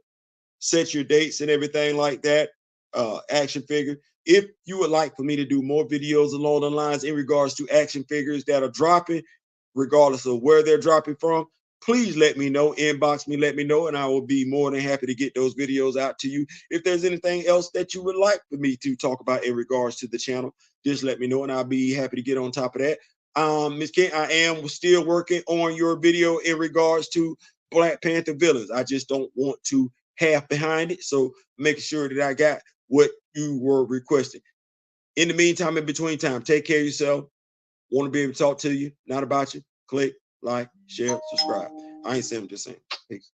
Set your dates and everything like that. Action figure. If you would like for me to do more videos along the lines in regards to action figures that are dropping, regardless of where they're dropping from, please let me know. Inbox me, let me know, and I will be more than happy to get those videos out to you. If there's anything else that you would like for me to talk about in regards to the channel, just let me know, and I'll be happy to get on top of that. Ms. King, I am still working on your video in regards to Black Panther villains. I just don't want to half behind it. So making sure that I got what you were requesting. In the meantime, in between time, take care of yourself. Want to be able to talk to you, not about you. Click, like, share, subscribe. I ain't saying, I'm just saying. Peace.